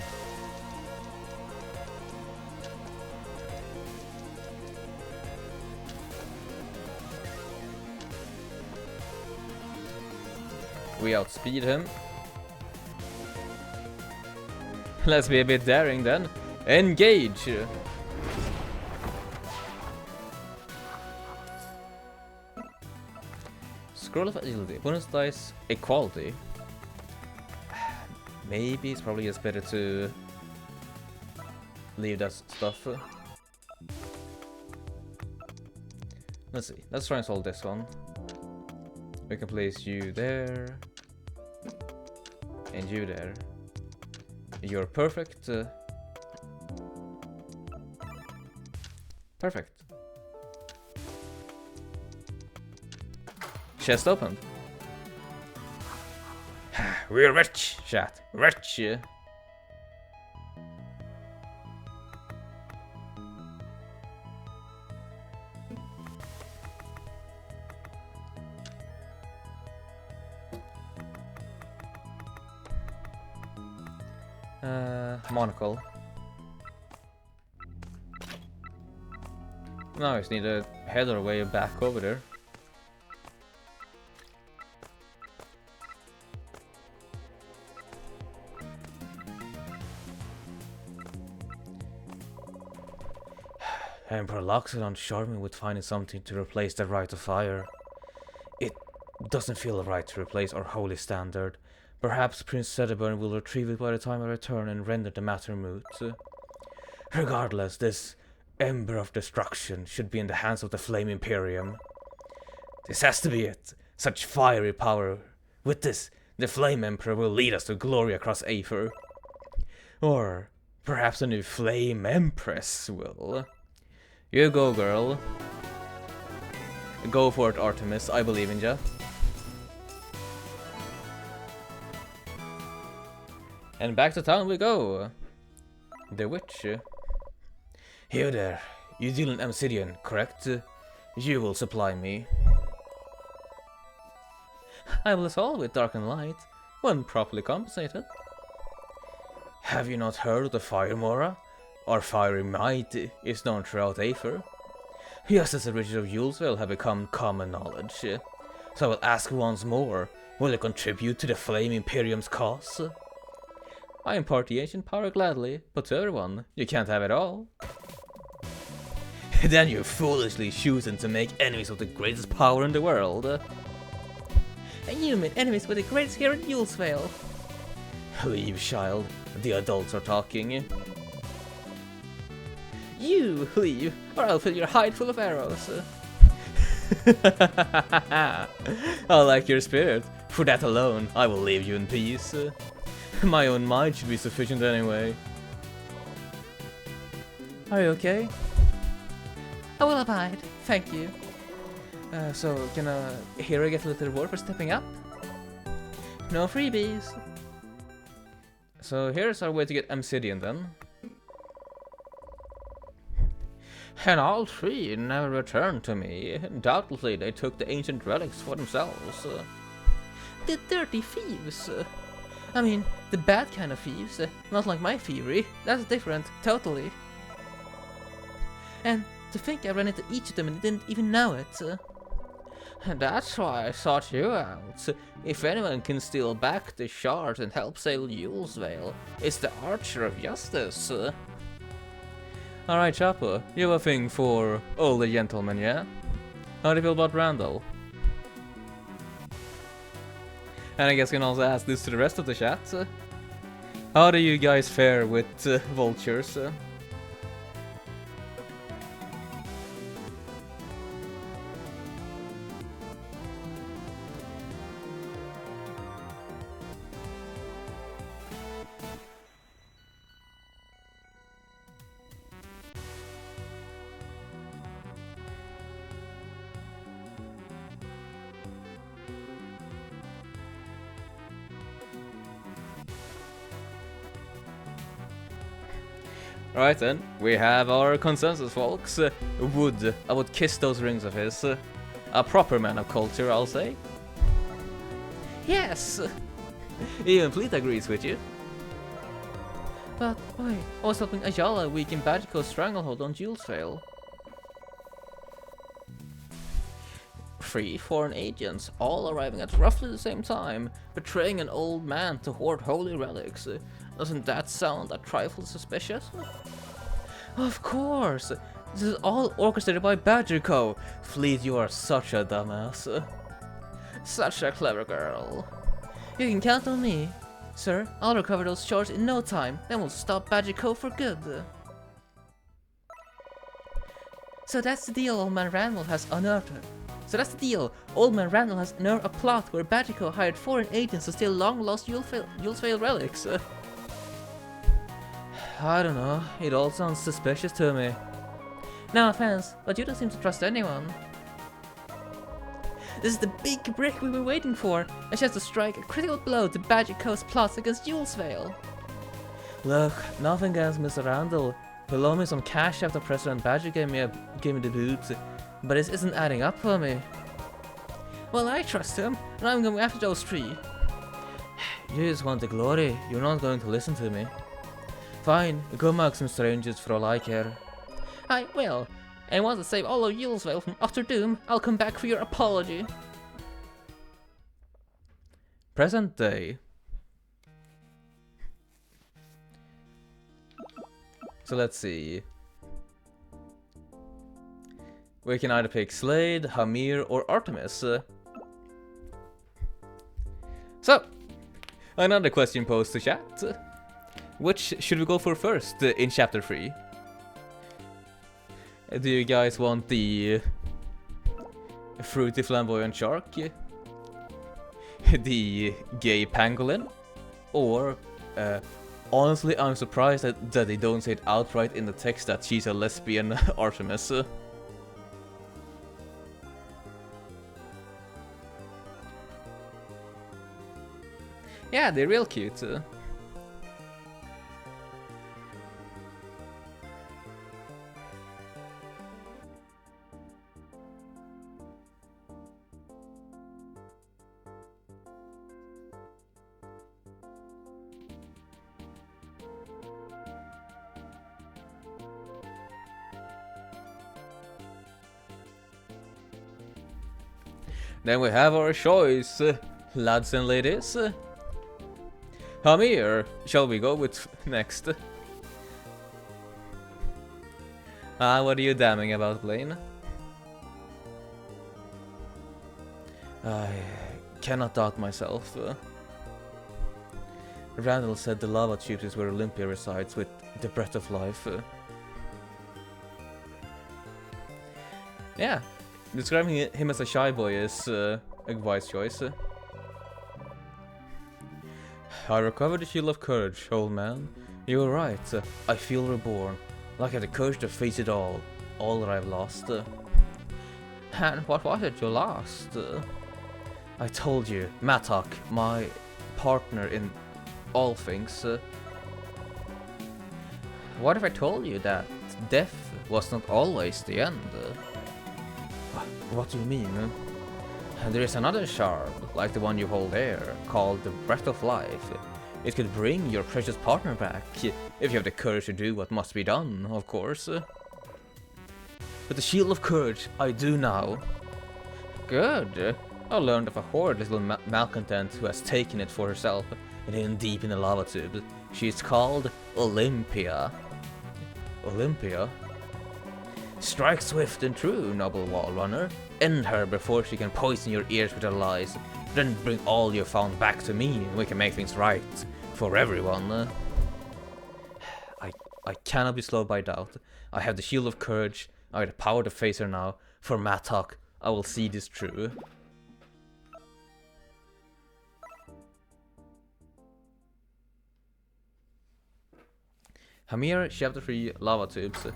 We outspeed him. Let's be a bit daring then. Engage! Scroll of agility. Bonus dice equality. Maybe it's probably just better to leave that stuff. Let's see. Let's try and solve this one. We can place you there. And you there. You're perfect. Perfect. Chest opened. We're rich, chat. Rich. Monocle. Now I just need to head our way back over there. Emperor Loxodon charmed me with finding something to replace the Rite of Fire. It doesn't feel right to replace our holy standard. Perhaps Prince Cedarburn will retrieve it by the time I return and render the matter moot. Regardless, this Ember of Destruction should be in the hands of the Flame Imperium. This has to be it. Such fiery power. With this, the Flame Emperor will lead us to glory across Aether. Or perhaps a new Flame Empress will. You go, girl. Go for it, Artemis. I believe in ya. And back to town we go. The witch. Here there. You deal in obsidian, correct? You will supply me. I will assault with dark and light, when properly compensated. Have you not heard of the Fire Mora? Our fiery might is known throughout Aether. Just as the riches of Yulesville have become common knowledge. So I will ask once more, will you contribute to the Flame Imperium's cause? I impart the ancient power gladly, but to everyone, you can't have it all. Then you're foolishly choosing to make enemies of the greatest power in the world. And you made enemies with the greatest here in Yulesvale. Leave, child. The adults are talking. You leave, or I'll fill your hide full of arrows. I like your spirit. For that alone, I will leave you in peace. My own mind should be sufficient anyway. Are you okay? I will abide, thank you. So, can a hero get a little reward for stepping up? No freebies. So here's our way to get obsidian then. And all three never returned to me. Doubtlessly they took the ancient relics for themselves. The dirty thieves. I mean, the bad kind of thieves. Not like my thievery. That's different, totally. And to think I ran into each of them and didn't even know it. That's why I sought you out. If anyone can steal back the shard and help sail Yulesvale, it's the Archer of Justice. Alright, Chapo, you have a thing for older gentlemen, yeah? How do you feel about Randall? And I guess I can also ask this to the rest of the chat. How do you guys fare with vultures? Right then, we have our consensus, folks. I would kiss those rings of his. A proper man of culture, I'll say. Yes! Even Fleet agrees with you. But, wait, I was helping Ayala weaken Badiko's stranglehold on Yulesvale. 3 foreign agents, all arriving at roughly the same time, betraying an old man to hoard holy relics. Doesn't that sound a trifle suspicious? Of course! This is all orchestrated by Badger Co. Fleet, you are such a dumbass. Such a clever girl. You can count on me. Sir, I'll recover those shards in no time, then we'll stop Magico for good. So that's the deal Old Man Randall has unearthed. Old Man Randall has unearthed a plot where Magico hired foreign agents to steal long-lost Yulesvale relics. I don't know, it all sounds suspicious to me. No offense, but you don't seem to trust anyone. This is the big break we've been waiting for, a chance to strike a critical blow to Magico's plots against Yulesvale. Look, nothing against Mr. Randall. He loaned me some cash after President Badger gave me the boot, but this isn't adding up for me. Well, I trust him, and I'm going after those three. You just want the glory, you're not going to listen to me. Fine, go among some strangers for all I care. I will, and once I save all of Yulesvale from utter doom, I'll come back for your apology. Present day. So let's see. We can either pick Slade, Hamir, or Artemis. So, another question posed to chat. Which should we go for first in Chapter 3? Do you guys want the fruity flamboyant shark? The gay pangolin? Or, honestly, I'm surprised that they don't say it outright in the text that she's a lesbian Artemis. Yeah, they're real cute. Then we have our choice, lads and ladies. Hamir, shall we go with next? What are you damning about, Blaine? I cannot doubt myself. Randall said the lava tubes is where Olympia resides with the breath of life. Yeah, describing him as a shy boy is a wise choice. I recovered the shield of courage, old man. You were right. I feel reborn, like I had the courage to face it all that I've lost. And what was it you lost? I told you, Mattock, my partner in all things. What if I told you that death was not always the end? What do you mean? There is another shard, like the one you hold there, called the Breath of Life. It could bring your precious partner back, if you have the courage to do what must be done, of course. With the Shield of Courage, I do now. Good. I learned of a horrid little malcontent who has taken it for herself and hidden deep in the lava tube. She is called Olympia. Olympia? Strike swift and true, noble wall runner. End her before she can poison your ears with her lies. Then bring all you found back to me and we can make things right for everyone. I cannot be slowed by doubt. I have the Shield of Courage. I have the power to face her now. For Mattock, I will see this through. Hamir, Chapter 3, Lava Tubes.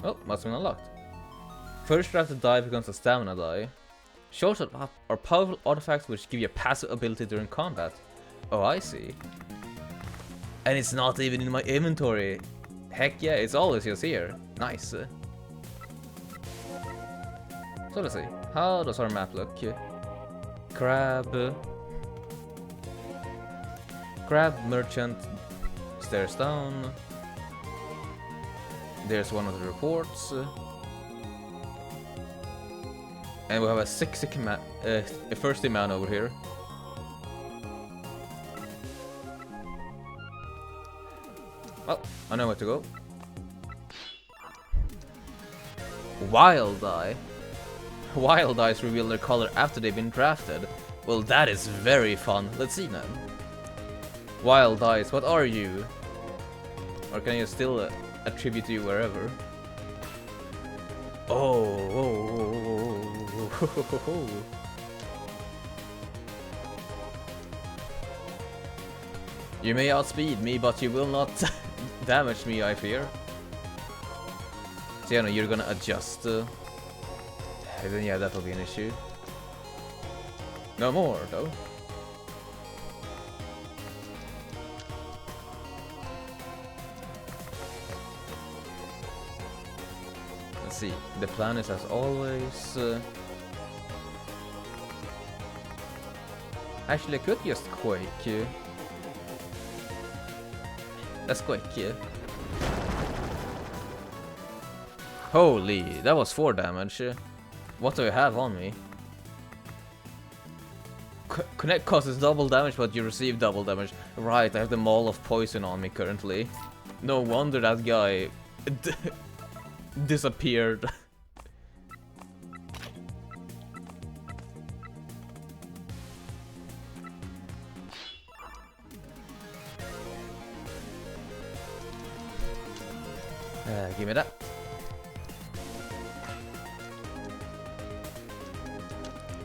Oh, must have been unlocked. First drafted die becomes a stamina die. Shards are powerful artifacts which give you a passive ability during combat. Oh, I see. And it's not even in my inventory. Heck yeah, it's always just here. Nice. So let's see. How does our map look? Crab. Crab, merchant, stairs down. There's one of the reports. And we have a 60 a thirsty man over here. Well, I know where to go. Wild Eye. Wild Eyes reveal their color after they've been drafted. Well, that is very fun. Let's see then. Wild dice, what are you? Or can you still attribute you wherever? Oh. You may outspeed me, but you will not damage me, I fear. So yeah, no, you're gonna adjust. Then yeah, that will be an issue. No more, though. Let's see. The plan is as always. Actually, I could just quake. Let's quake. Holy, that was 4 damage. What do I have on me? Connect causes double damage, but you receive double damage. Right, I have the Maul of Poison on me currently. No wonder that guy disappeared. Give me that.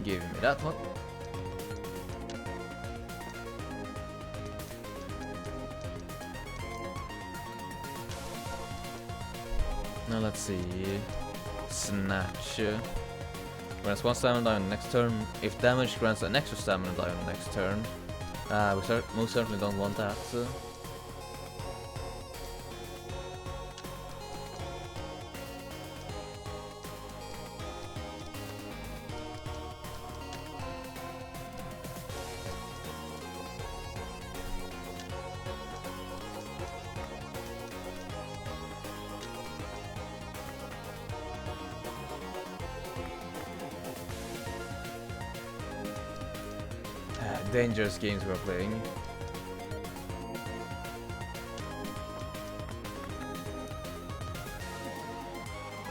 Give me that one. Now let's see. Snatch. Grants 1 stamina die on the next turn. If damage grants an extra stamina die on the next turn. We most certainly don't want that. Dangerous games we're playing.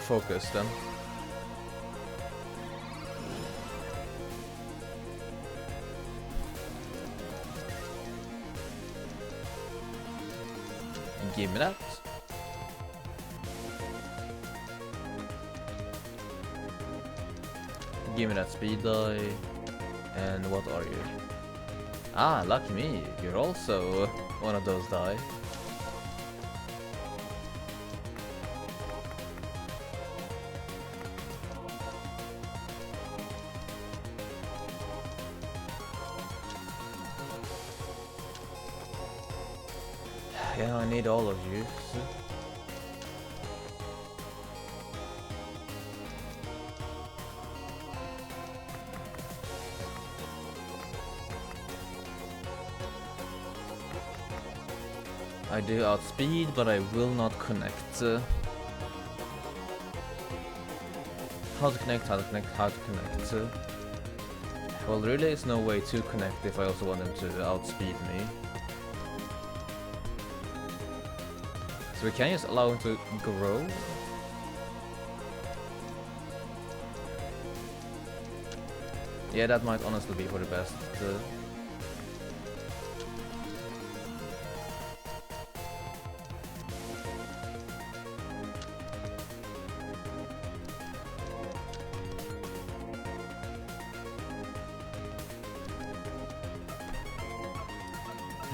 Focus them. Give me that. Give me that speed die. And what are you? Ah, lucky me, you're also one of those die. Yeah, I need all of you. I do outspeed, but I will not connect. How to connect, how to connect, how to connect. Well, really, there's no way to connect if I also want them to outspeed me. So we can just allow him to grow. Yeah, that might honestly be for the best.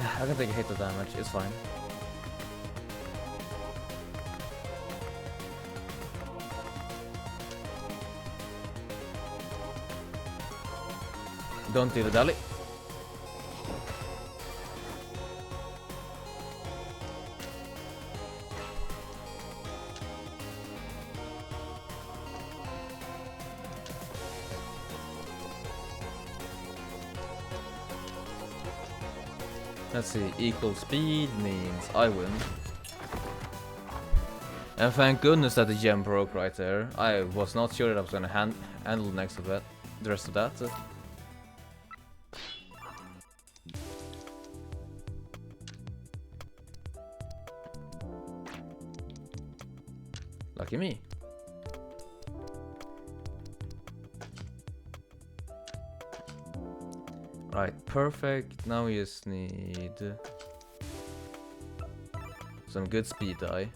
I can take a hit of damage, it's fine. Don't do the dally. Let's see, equal speed means I win. And thank goodness that the gem broke right there. I was not sure that I was gonna handle next to that, the rest of that. Lucky me. Right, perfect. Now we just need some good speed die.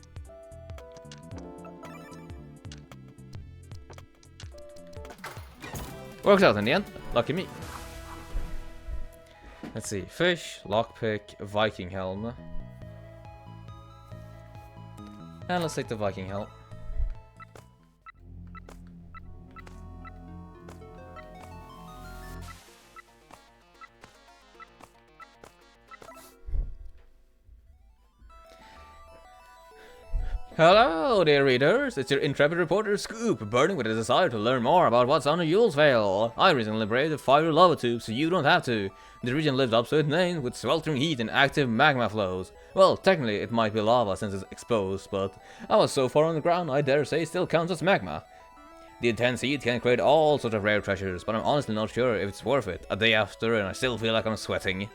Works out in the end. Lucky me. Let's see. Fish, lockpick, Viking helm. And let's take the Viking helm. Hello, dear readers! It's your intrepid reporter Scoop, burning with a desire to learn more about what's under Yule's Veil. I recently liberated the fire lava tube, so you don't have to. The region lives up to its name, with sweltering heat and active magma flows. Well, technically it might be lava since it's exposed, but I was so far on the ground I dare say it still counts as magma. The intense heat can create all sorts of rare treasures, but I'm honestly not sure if it's worth it. A day after and I still feel like I'm sweating.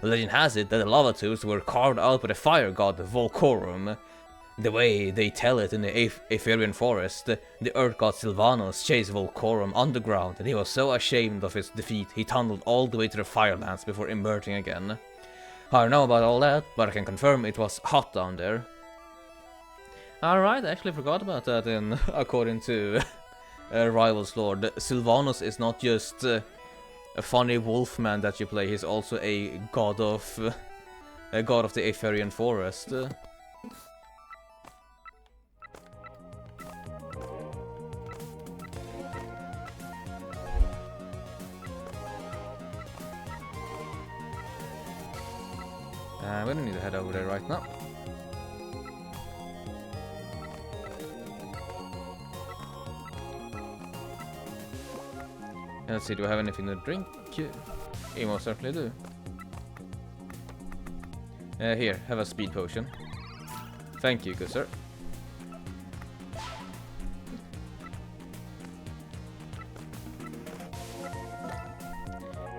Legend has it that the lava tubes were carved out by the fire god Volcorum. The way they tell it in the Aetherian forest, the earth god Sylvanos chased Volcorum underground, and he was so ashamed of his defeat he tunneled all the way to the Firelands before emerging again. I don't know about all that, but I can confirm it was hot down there. Alright, I actually forgot about that according to Rivals Lord. Sylvanos is not just a funny wolfman that you play, he's also a god of the Aetherian forest. We don't need to head over there right now. And let's see, do I have anything to drink? You most certainly do. Here, have a speed potion. Thank you, good sir.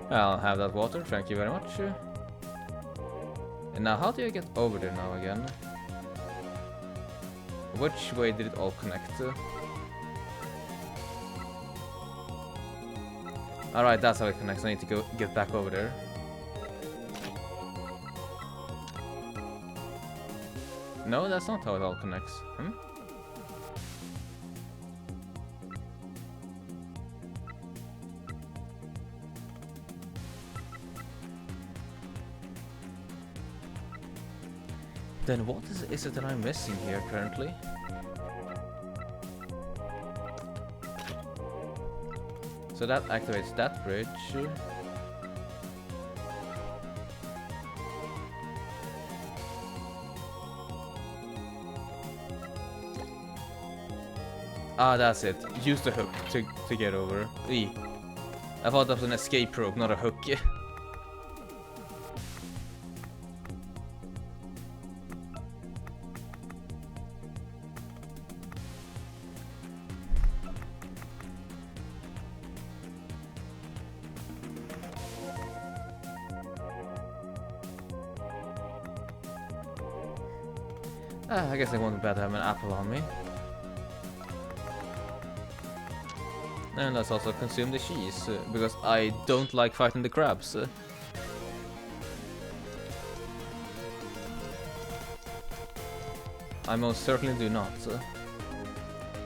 I'll have that water, thank you very much. And now, how do I get over there now again? Which way did it all connect? Alright, that's how it connects. I need to get back over there. No, that's not how it all connects. Then what is it that I'm missing here currently? So that activates that bridge. Ah, that's it. Use the hook to get over. I thought that was an escape rope, not a hook. I guess they wanted better to have an apple on me. And let's also consume the cheese, because I don't like fighting the crabs. I most certainly do not.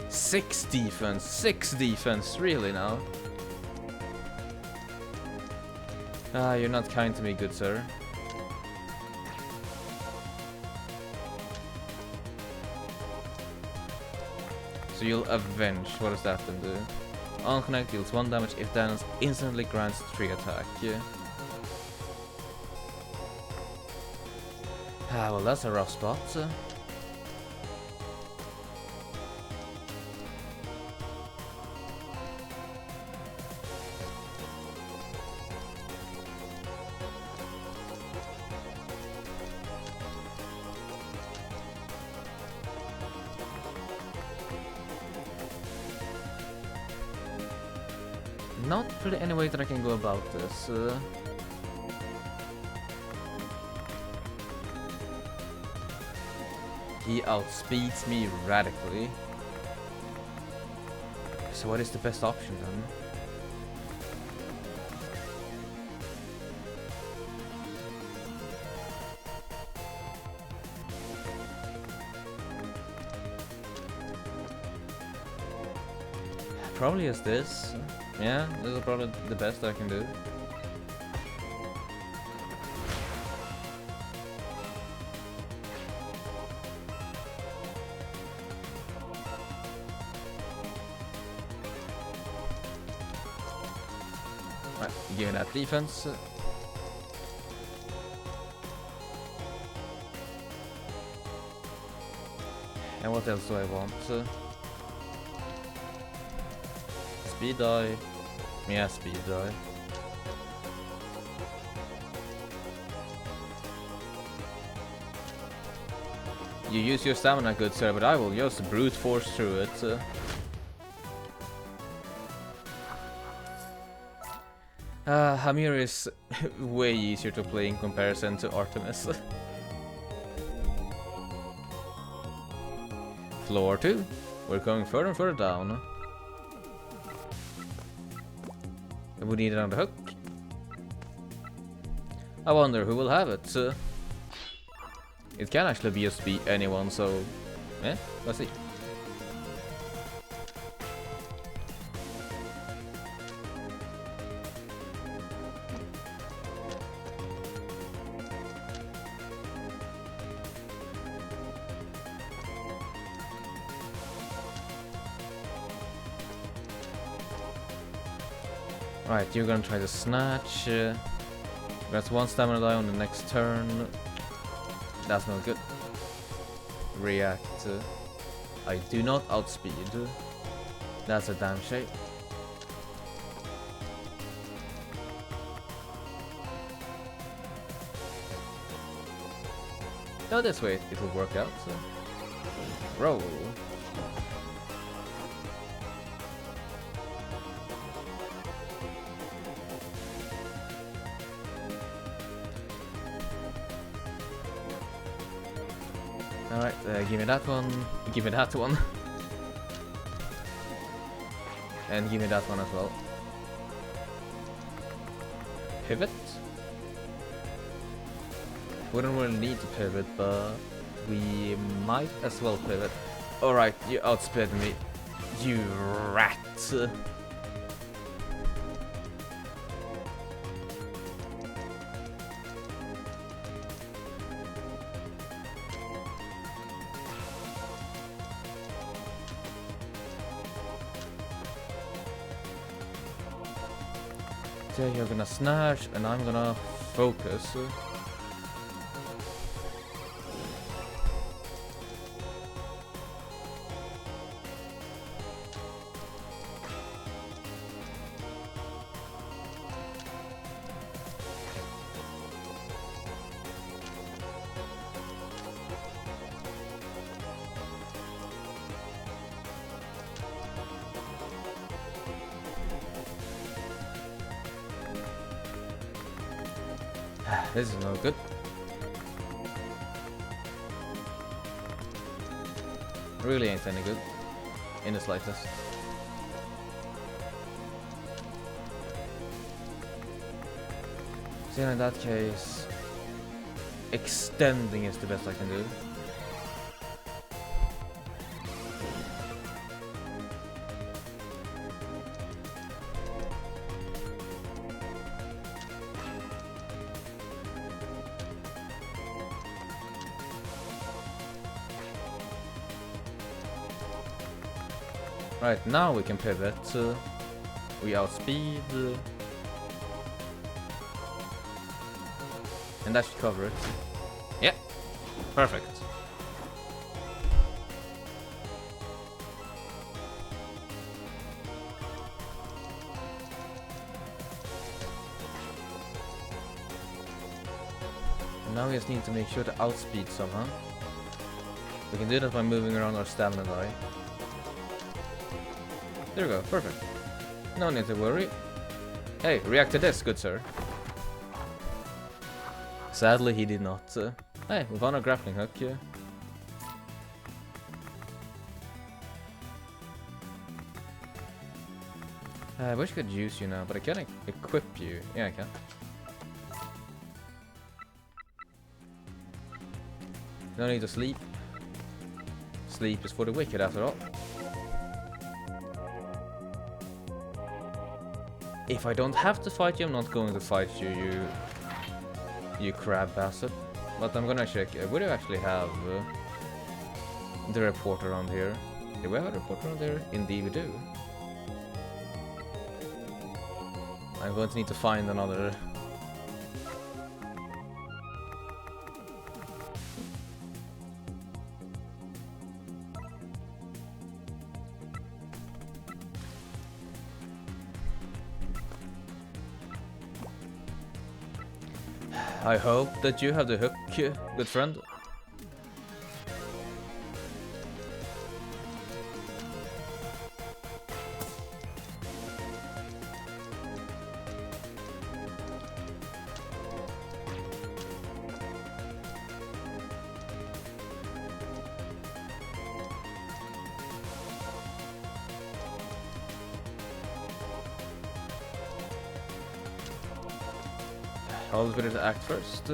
6 defense, really now? Ah, you're not kind to me, good sir. So you'll avenge. What does that then do? Unconnect deals 1 damage if damage instantly grants 3 attack. Yeah. Ah, well that's a rough spot. Not really any way that I can go about this. He outspeeds me radically. So what is the best option then? probably is this. Yeah, this is probably the best I can do. Right, give me that defense. And what else do I want? Speed die. Yeah, speed die. You use your stamina, good sir, but I will just brute force through it. Hamir is way easier to play in comparison to Artemis. Floor 2. We're going further and further down. And we need another hook. I wonder who will have it. It can actually be just be anyone, so yeah, let's see. Right, you're gonna try to snatch. That's one stamina die on the next turn. That's not good. React. I do not outspeed. That's a damn shame. No, this way it will work out. So. Roll. Alright, give me that one, give me that one. And give me that one as well. Pivot? Wouldn't really need to pivot, but we might as well pivot. Alright, you outsped me. You rat. So you're gonna snatch and I'm gonna focus. This is no good. Really ain't any good. In the slightest. So in that case, extending is the best I can do. Right, now we can pivot. We outspeed. And that should cover it. Yeah, perfect. And now we just need to make sure to outspeed somehow. We can do that by moving around our stamina die. There we go, perfect. No need to worry. Hey, react to this, good sir. Sadly, he did not. Hey, we found a grappling hook here. I wish I could use you now, but I can't equip you. Yeah, I can. No need to sleep. Sleep is for the wicked after all. If I don't have to fight you, I'm not going to fight you, you crab bastard. But I'm gonna check. Would you actually have the report around here? Do we have a report around here? Indeed we do. I'm going to need to find another. I hope that you have the hook, good friend. I'll be ready to act first.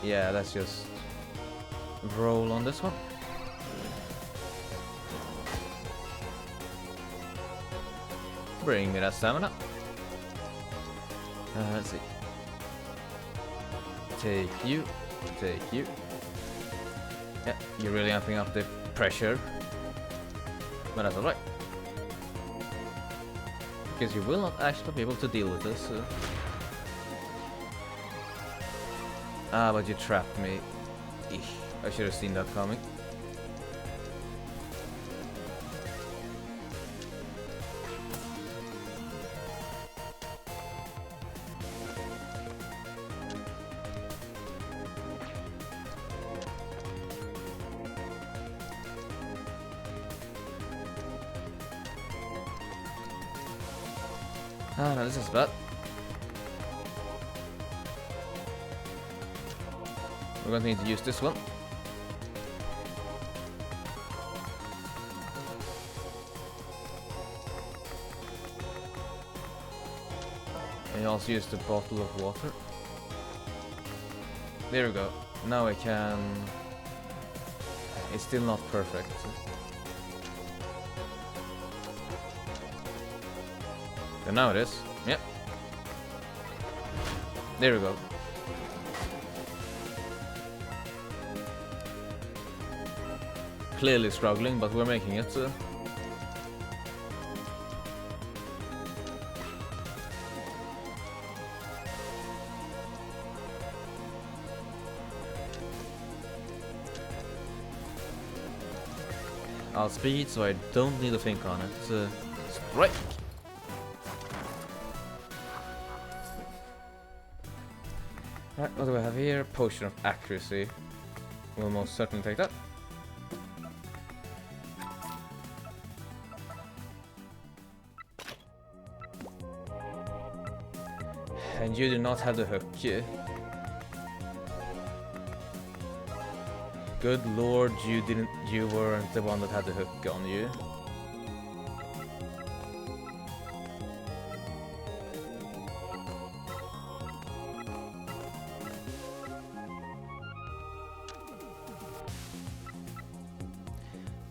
Yeah, let's just roll on this one. Bring me that stamina. Let's see. Take you. Take you. Yeah, you're really amping up the pressure. But that's alright. Because you will not actually be able to deal with this. Ah, but you trapped me. Eesh, I should have seen that coming. Ah, no, this is bad. We're going to need to use this one. And you also use the bottle of water. There we go. Now I can... It's still not perfect. And now it is. Yep. There we go. Clearly struggling, but we're making it. I'll speed, so I don't need to think on it. Strike! Right, what do I have here? Potion of accuracy. We'll most certainly take that. And you do not have the hook. Good lord, you weren't the one that had the hook on you.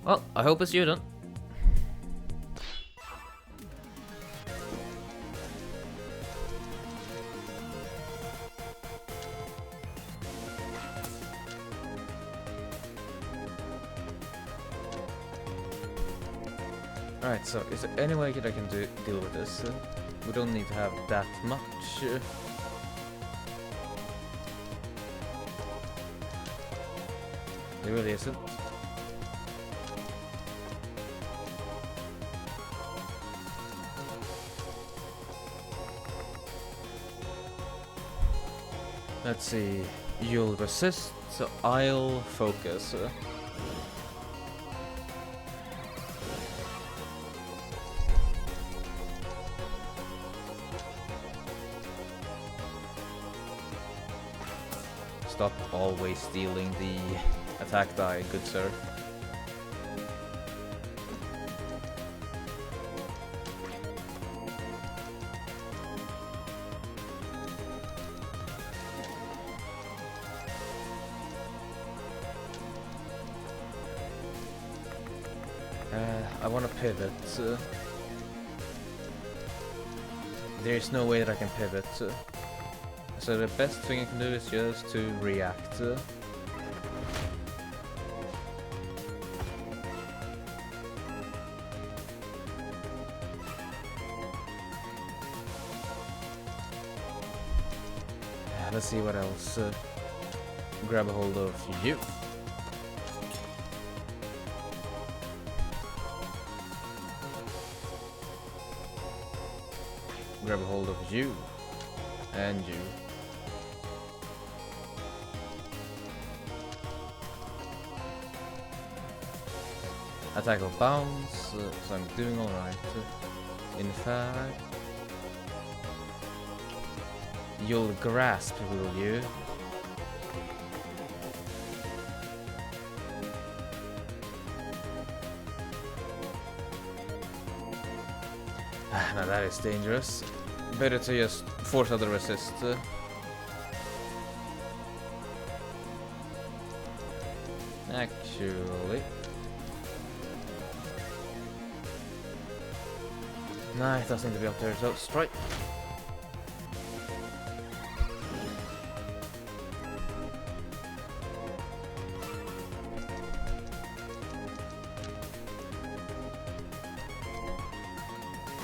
Well, I hope it's you then. Alright, so is there any way that I can deal with this? We don't need to have that much. There really isn't. Let's see, you'll resist, so I'll focus. Stop always stealing the attack die, good sir. I want to pivot. There's no way that I can pivot. So the best thing I can do is just to react. Let's see what else. Grab a hold of you. Grab a hold of you. And you. Attack or bounce, so I'm doing alright. In fact, you'll grasp, will you? Now that is dangerous. Better to just force out the resist. Actually. Nah, it doesn't need to be up there, so strike.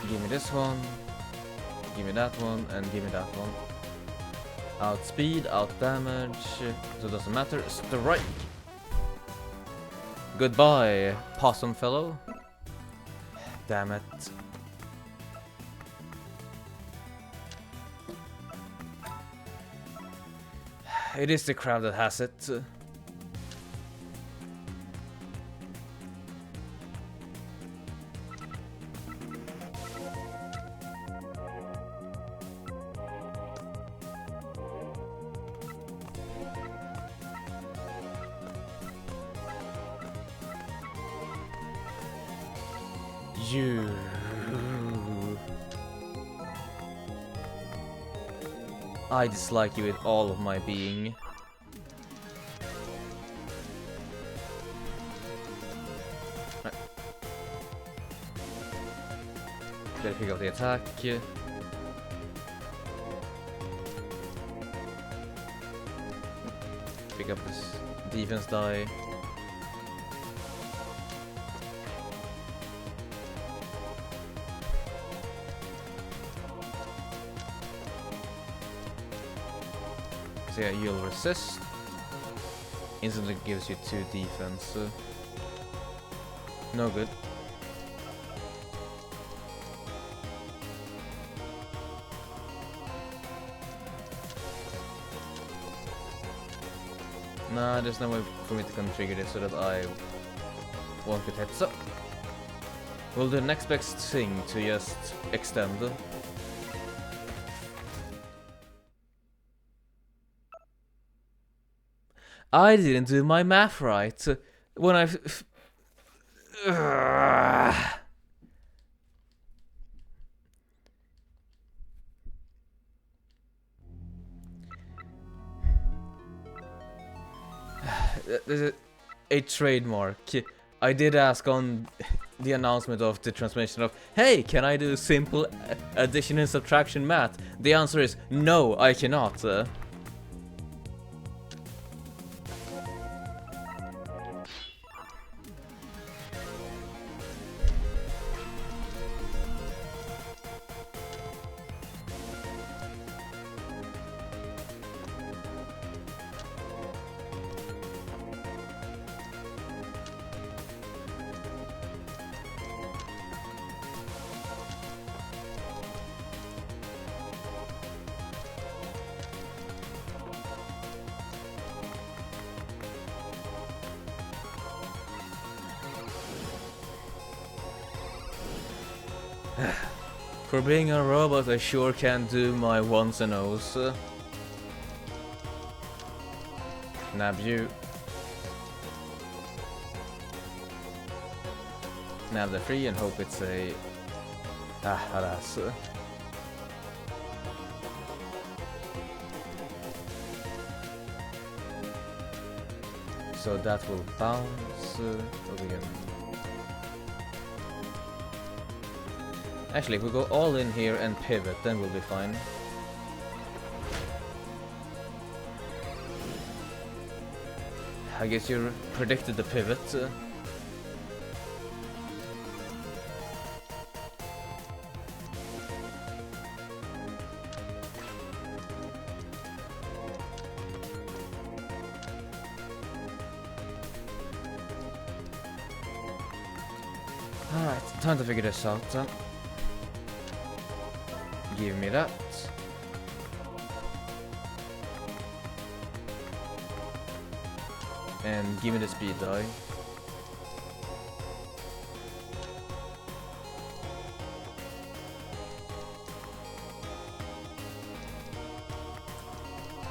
Give me this one, give me that one, and give me that one. Outspeed, out damage, so it doesn't matter. Strike! Goodbye, possum fellow. Damn it. It is the crowd that has it. You. I dislike you with all of my being. Better pick up the attack. Pick up this defense die. So yeah, you'll resist. Instantly gives you 2 defense. No good. Nah, there's no way for me to configure this so that I won't get hit. So we'll do the next best thing to just extend. I didn't do my math right when I. There's a trademark. I did ask on the announcement of the transmission of, hey, can I do simple addition and subtraction math? The answer is no, I cannot. For being a robot, I sure can do my ones and ohs. Nab you. Nab the 3 and hope it's a... alas. So that will bounce again. Actually, if we go all in here and pivot, then we'll be fine. I guess you predicted the pivot. Alright, time to figure this out. Give me that. And give me the speed die.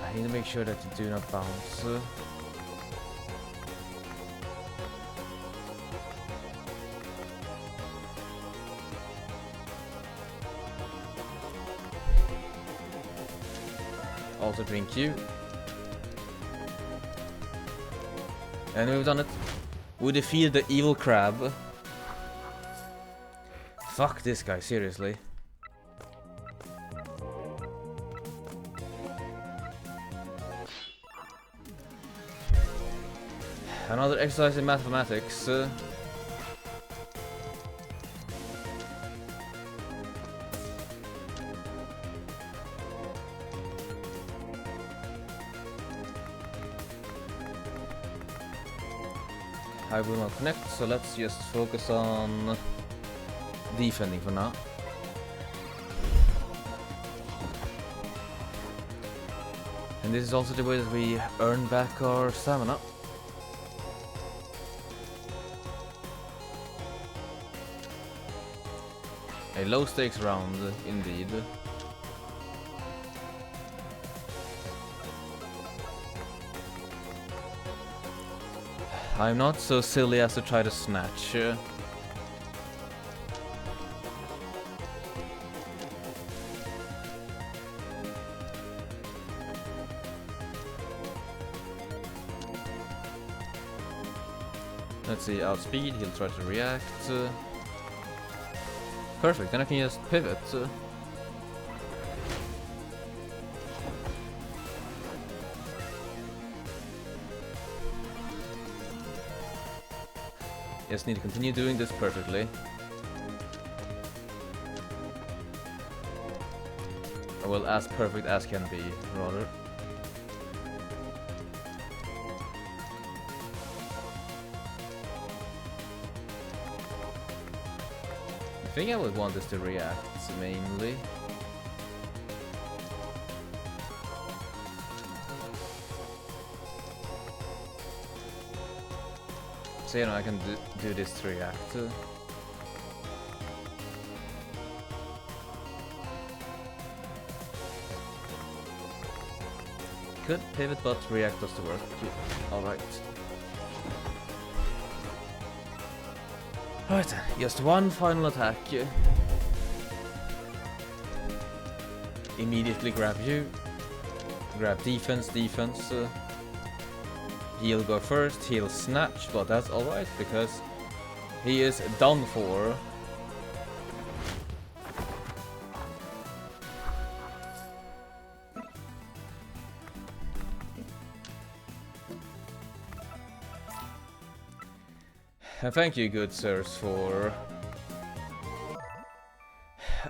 I need to make sure that you do not bounce. Also drink you. And we've done it. We defeated the evil crab. Fuck this guy, seriously. Another exercise in mathematics. I will not connect, so let's just focus on defending for now. And this is also the way that we earn back our stamina. A low stakes round, indeed. I'm not so silly as to try to snatch. Let's see, outspeed, he'll try to react. Perfect, then I can just pivot. Just need to continue doing this perfectly. Or well, as perfect as can be, rather. I think I would want this to react, mainly. So, you know, I can do this to react. Could pivot, but react does the work. Alright. Alright then, just one final attack. Immediately grab you. Grab defense, defense. He'll go first, he'll snatch, but that's alright because he is done for. And thank you, good sirs, for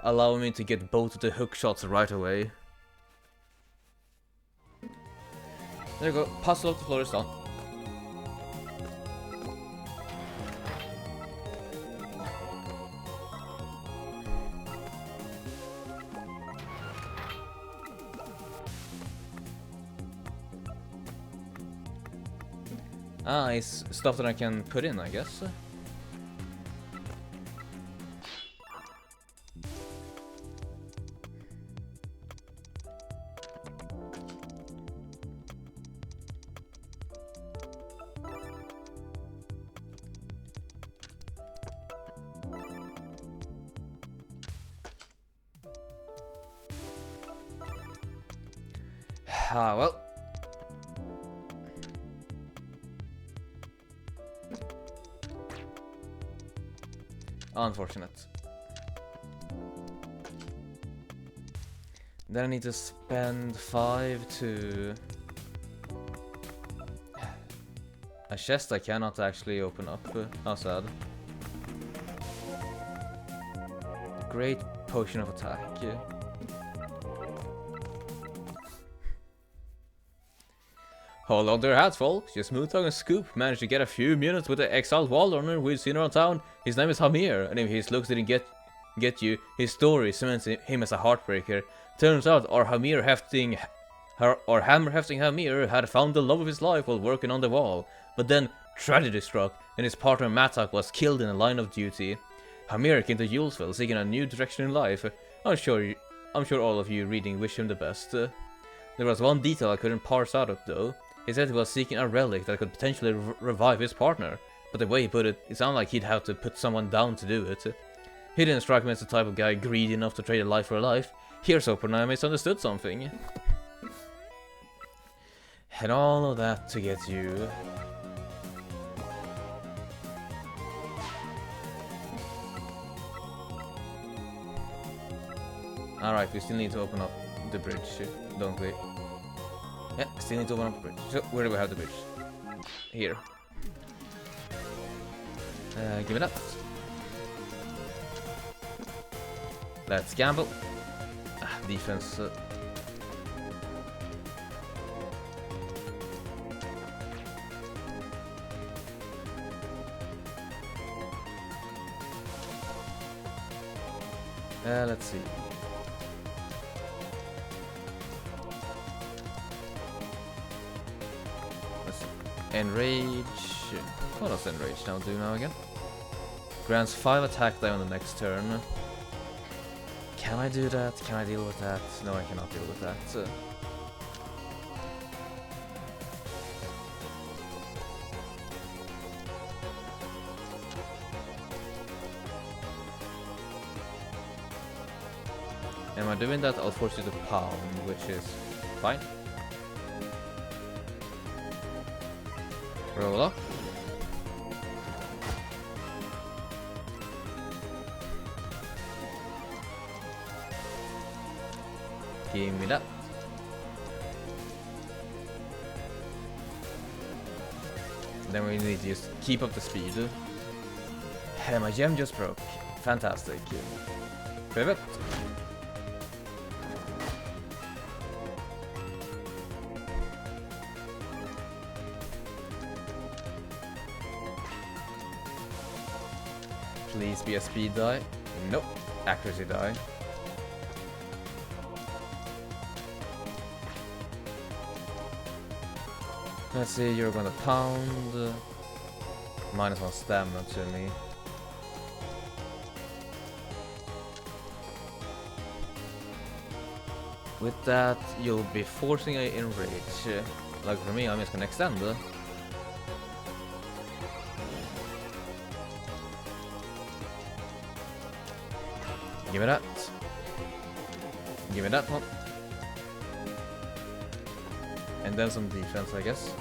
allowing me to get both of the hook shots right away. There you go, puzzle of the floor is done. Ah, it's stuff that I can put in, I guess. Ah, well. Unfortunate. Then I need to spend 5 to... A chest I cannot actually open up. How sad. Great potion of attack. Hold on to your hats, folks. Your smooth tongue and Scoop managed to get a few minutes with the exiled wall runner we've seen around town. His name is Hamir, and if his looks didn't get you, his story cements him as a heartbreaker. Turns out our hammer hefting Hamir had found the love of his life while working on the wall. But then tragedy struck, and his partner Matak was killed in the line of duty. Hamir came to Yulesville seeking a new direction in life. I'm sure all of you reading wish him the best. There was one detail I couldn't parse out of though. He said he was seeking a relic that could potentially revive his partner, but the way he put it, it sounded like he'd have to put someone down to do it. He didn't strike me as the type of guy greedy enough to trade a life for a life. Here's hoping I misunderstood something. And all of that to get you. Alright, we still need to open up the bridge, don't we? Yeah, still need to open up the bridge. So, where do we have the bridge? Here. Give me that. Let's gamble. Defense. Let's see. Enrage. What does Enrage now do now again? Grants 5 attack die on the next turn. Can I do that? Can I deal with that? No, I cannot deal with that. Am I doing that? I'll force you to pound, which is fine. Roll up. Give me that. Then we need to just keep up the speed. Hey, my gem just broke. Fantastic. Pivot. Please be a speed die. Nope. Accuracy die. Let's see, you're gonna pound. -1 stamina to me. With that, you'll be forcing a enrage. Like for me, I'm just gonna extend. Give me that. Give me that one. And then some defense, I guess.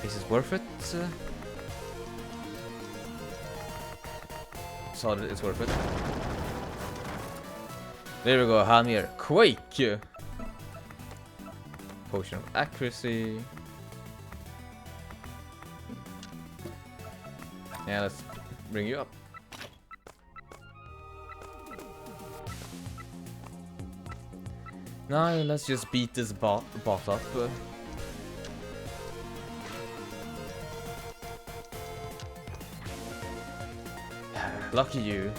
Is this worth it? Solid, it's worth it. There we go, Hamir. Quake! Potion of accuracy. Yeah, let's bring you up. Now let's just beat this bot up. Lucky you.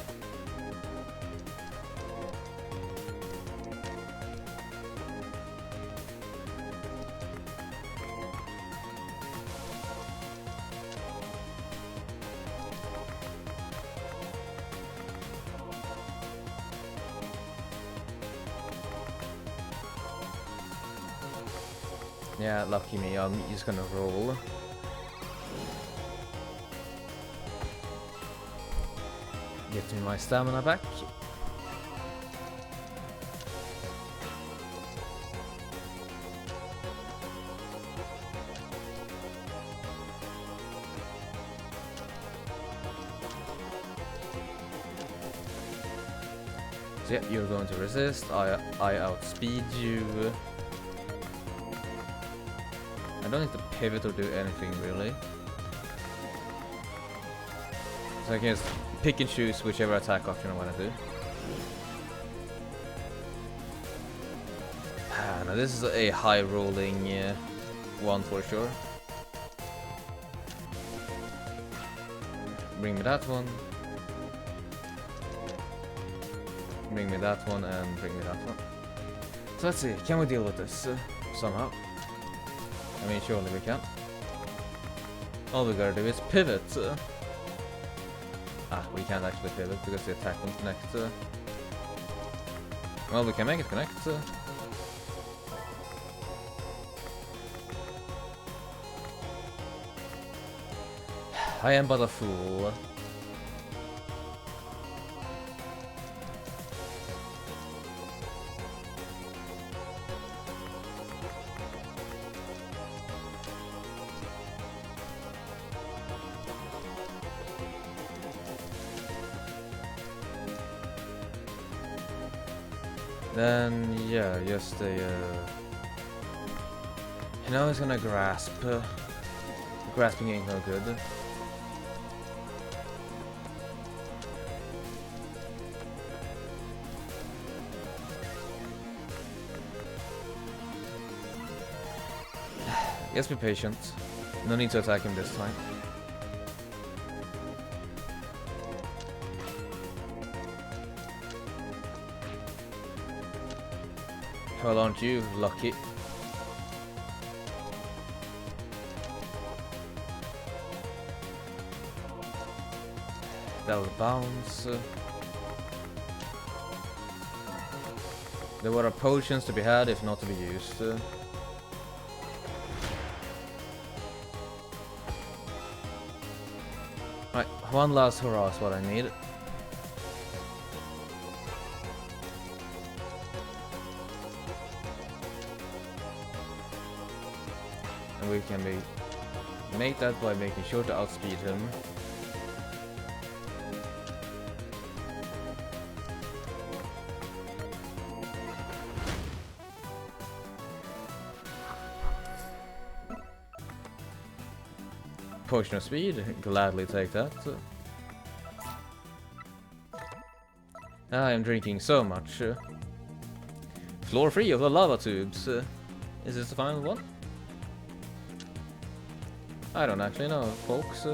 Yeah, lucky me, I'm just gonna roll. Get me my stamina back. So yeah, you're going to resist. I outspeed you. I don't need to pivot or do anything really. So I can just pick and choose whichever attack option I want to do. Now this is a high rolling one for sure. Bring me that one. Bring me that one and bring me that one. So let's see, can we deal with this somehow? I mean, surely we can. All we gotta do is pivot. We can't actually pivot because the attack won't connect. Well, we can make it connect. I am but a fool. Then, yeah, just a, you know, he's gonna grasp. Grasping ain't no good. Just be patient. No need to attack him this time. Well, aren't you lucky? That'll bounce. There were potions to be had if not to be used. Right, one last hurrah is what I need. And we can make that by making sure to outspeed him. Potion of speed, gladly take that. I am drinking so much. Floor 3 of the lava tubes. Is this the final one? I don't actually know, folks.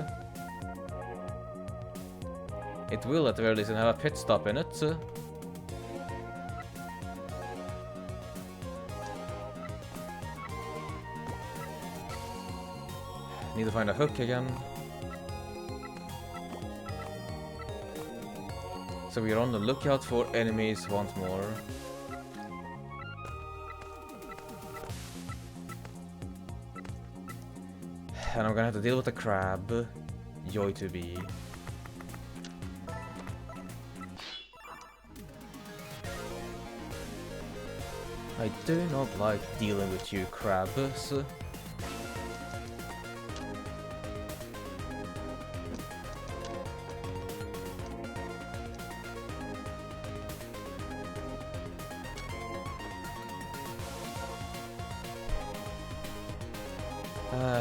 It will at the very least have a pit stop in it. Need to find a hook again. So we're on the lookout for enemies once more. And I'm gonna have to deal with the crab. Joy to be. I do not like dealing with you crabs.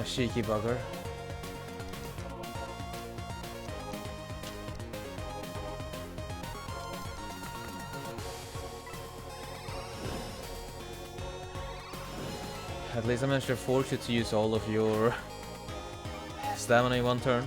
Cheeky bugger. At least I managed to force you to use all of your stamina in one turn.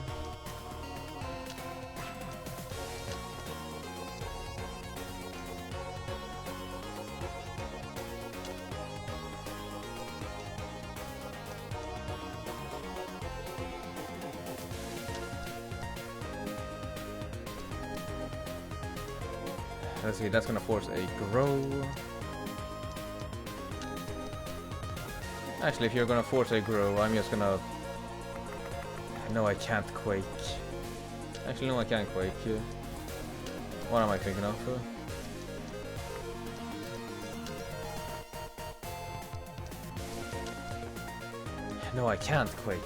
Let's see, that's gonna force a grow. Actually, if you're gonna force a grow, I'm just gonna... No, I can't quake. Actually, no, I can't quake. What am I thinking of? No, I can't quake.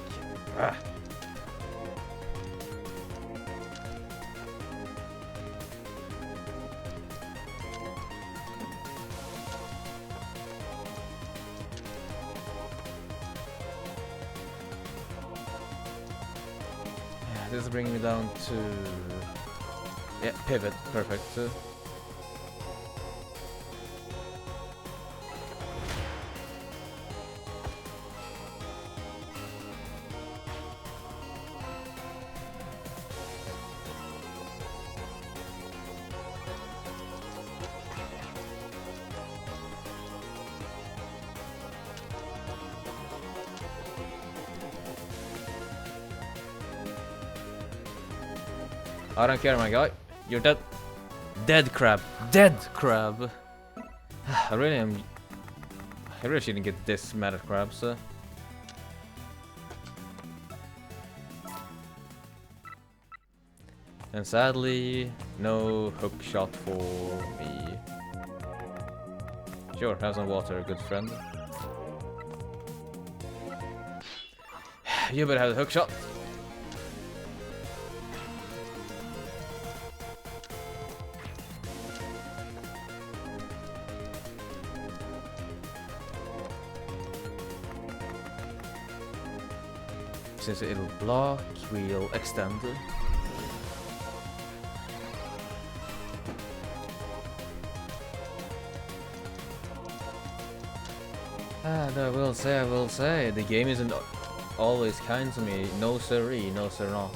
Ah. This is bringing me down to... Yeah, pivot, perfect. I don't care, my guy. You're dead. Dead crab. Dead crab. I really am... I really shouldn't get this mad at crabs. And sadly, no hook shot for me. Sure, have some water, good friend. You better have the hook shot. Since it'll block, we'll extend. And I will say, the game isn't always kind to me. No siree, no sir not.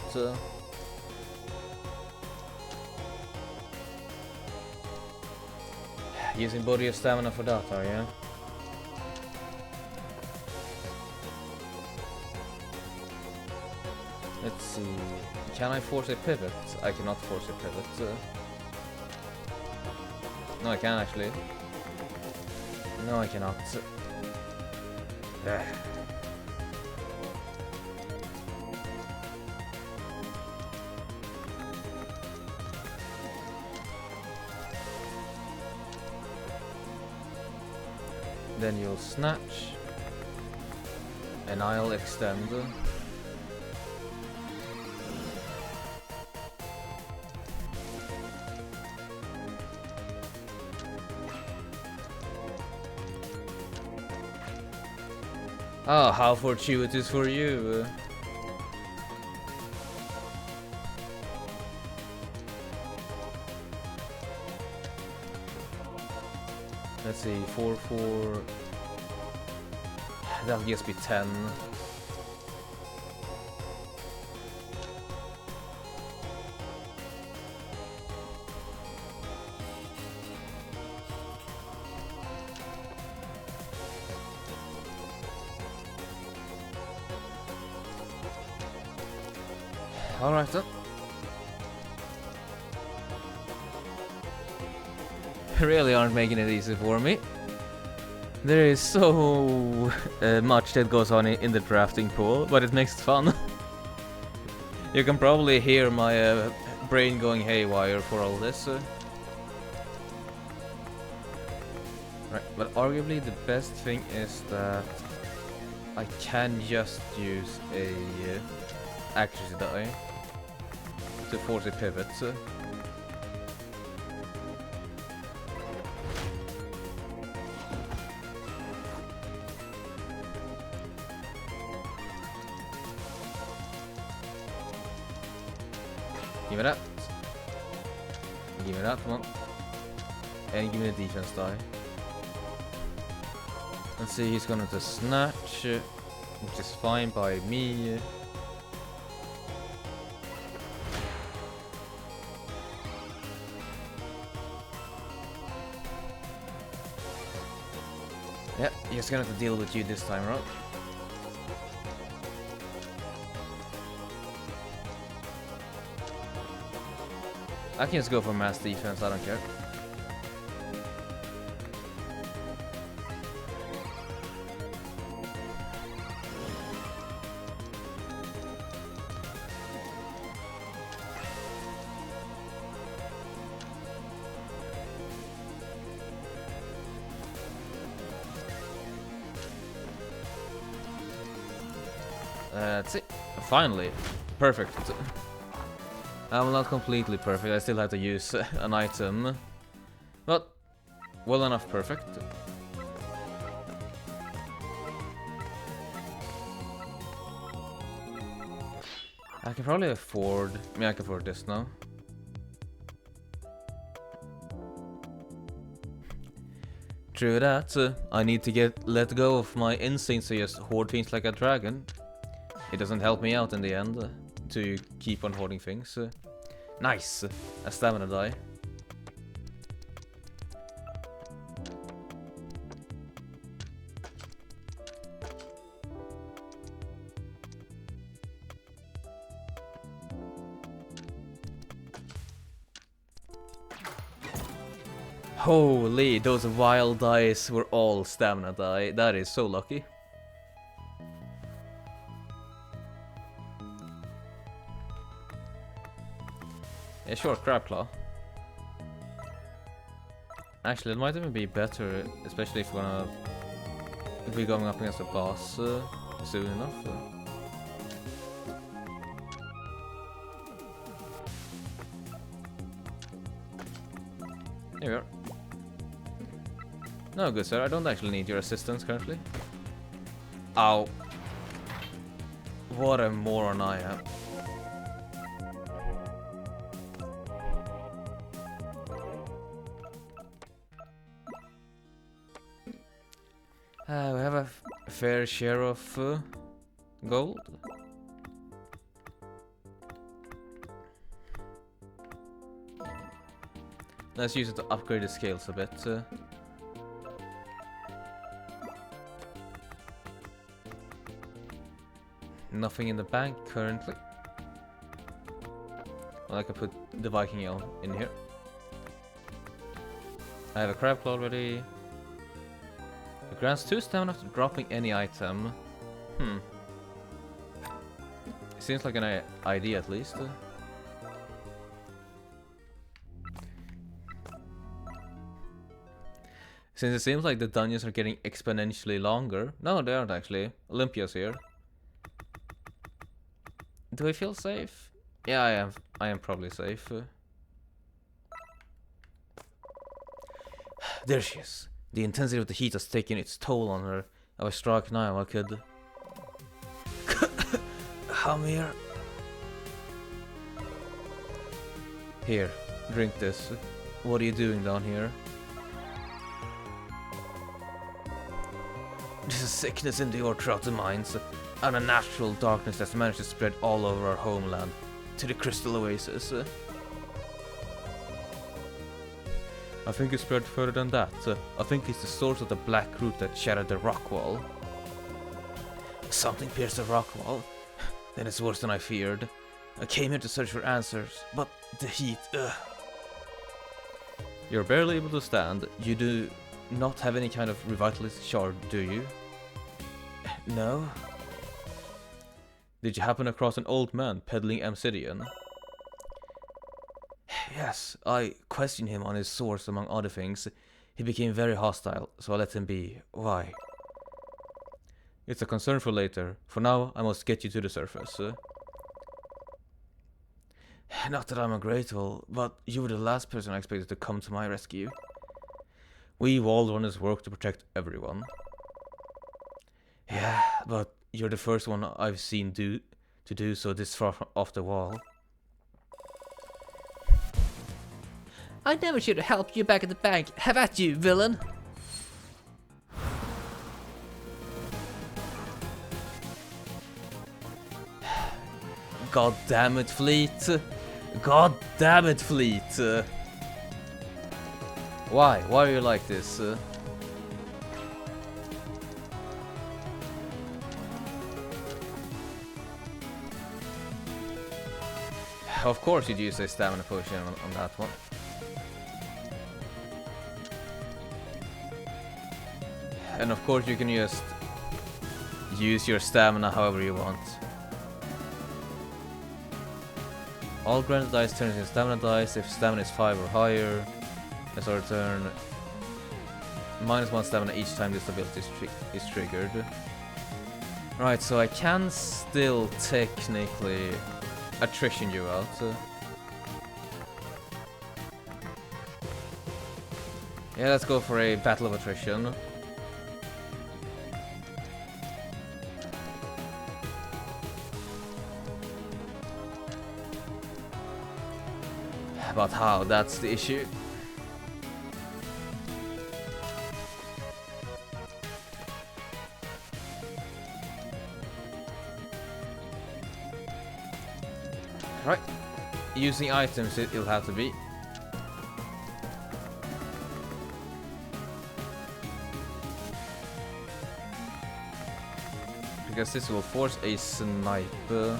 Using body your stamina for that, are you? Let's see. Can I force a pivot? I cannot force a pivot. No, I can actually. No, I cannot. Then you'll snatch, and I'll extend. Oh, how fortuitous for you. Let's see, 4-4. That'll just be 10. Alright then. Really aren't making it easy for me. There is so much that goes on in the drafting pool, but it makes it fun. You can probably hear my brain going haywire for all this. Right, but arguably the best thing is that I can just use a accuracy die to force a pivot. Give me that. Give me that, come on. And give me the defense die. Let's see, he's gonna to snatch, which is fine by me. Yeah, he's gonna have to deal with you this time, right? I can just go for mass defense, I don't care. That's it. Finally. Perfect. I'm not completely perfect, I still have to use an item. But, well enough perfect. I can probably afford... I mean, I can afford this now. True that. I need to let go of my instincts to just hoard things like a dragon. It doesn't help me out in the end to keep on hoarding things. Nice! A stamina die. Holy, those wild dice were all stamina die. That is so lucky. Yeah, sure, Crab Claw. Actually, it might even be better, especially if we're going up against a boss soon enough. Here we are. No, good sir, I don't actually need your assistance currently. Ow. What a moron I am. We have a fair share of gold. Let's use it to upgrade the scales a bit. Nothing in the bank currently. Well, I can put the Viking Ale in here. I have a Crab Claw already. It grants 2 stamina after dropping any item. Seems like an idea at least. Since it seems like the dungeons are getting exponentially longer. No, they aren't actually. Olympia's here. Do I feel safe? Yeah, I am. I am probably safe. There she is. The intensity of the heat has taken its toll on her. I was struck now, I could... Come here. Here, drink this. What are you doing down here? There's a sickness in the air throughout the mines, and a natural darkness that's managed to spread all over our homeland, to the crystal oasis. I think it spread further than that. I think it's the source of the black root that shattered the rock wall. Something pierced the rock wall? Then it's worse than I feared. I came here to search for answers, but the heat, You're barely able to stand. You do not have any kind of revitalized shard, do you? No? Did you happen across an old man peddling obsidian? Yes, I questioned him on his source among other things. He became very hostile, so I let him be. Why? It's a concern for later. For now, I must get you to the surface. Not that I'm ungrateful, but you were the last person I expected to come to my rescue. We Wall Runners work to protect everyone. Yeah, but you're the first one I've seen do so this far off the wall. I never should have helped you back at the bank. Have at you, villain! God damn it, Fleet! God damn it, Fleet! Why? Why are you like this? Of course you'd use a stamina potion on that one. And of course you can just use your stamina however you want. All granted dice turn into stamina dice if stamina is 5 or higher. As our turn, -1 stamina each time this ability is triggered. Right, so I can still technically attrition you out. Yeah, let's go for a battle of attrition. but how? That's the issue. Right. Using items, it'll have to be. Because this will force a sniper.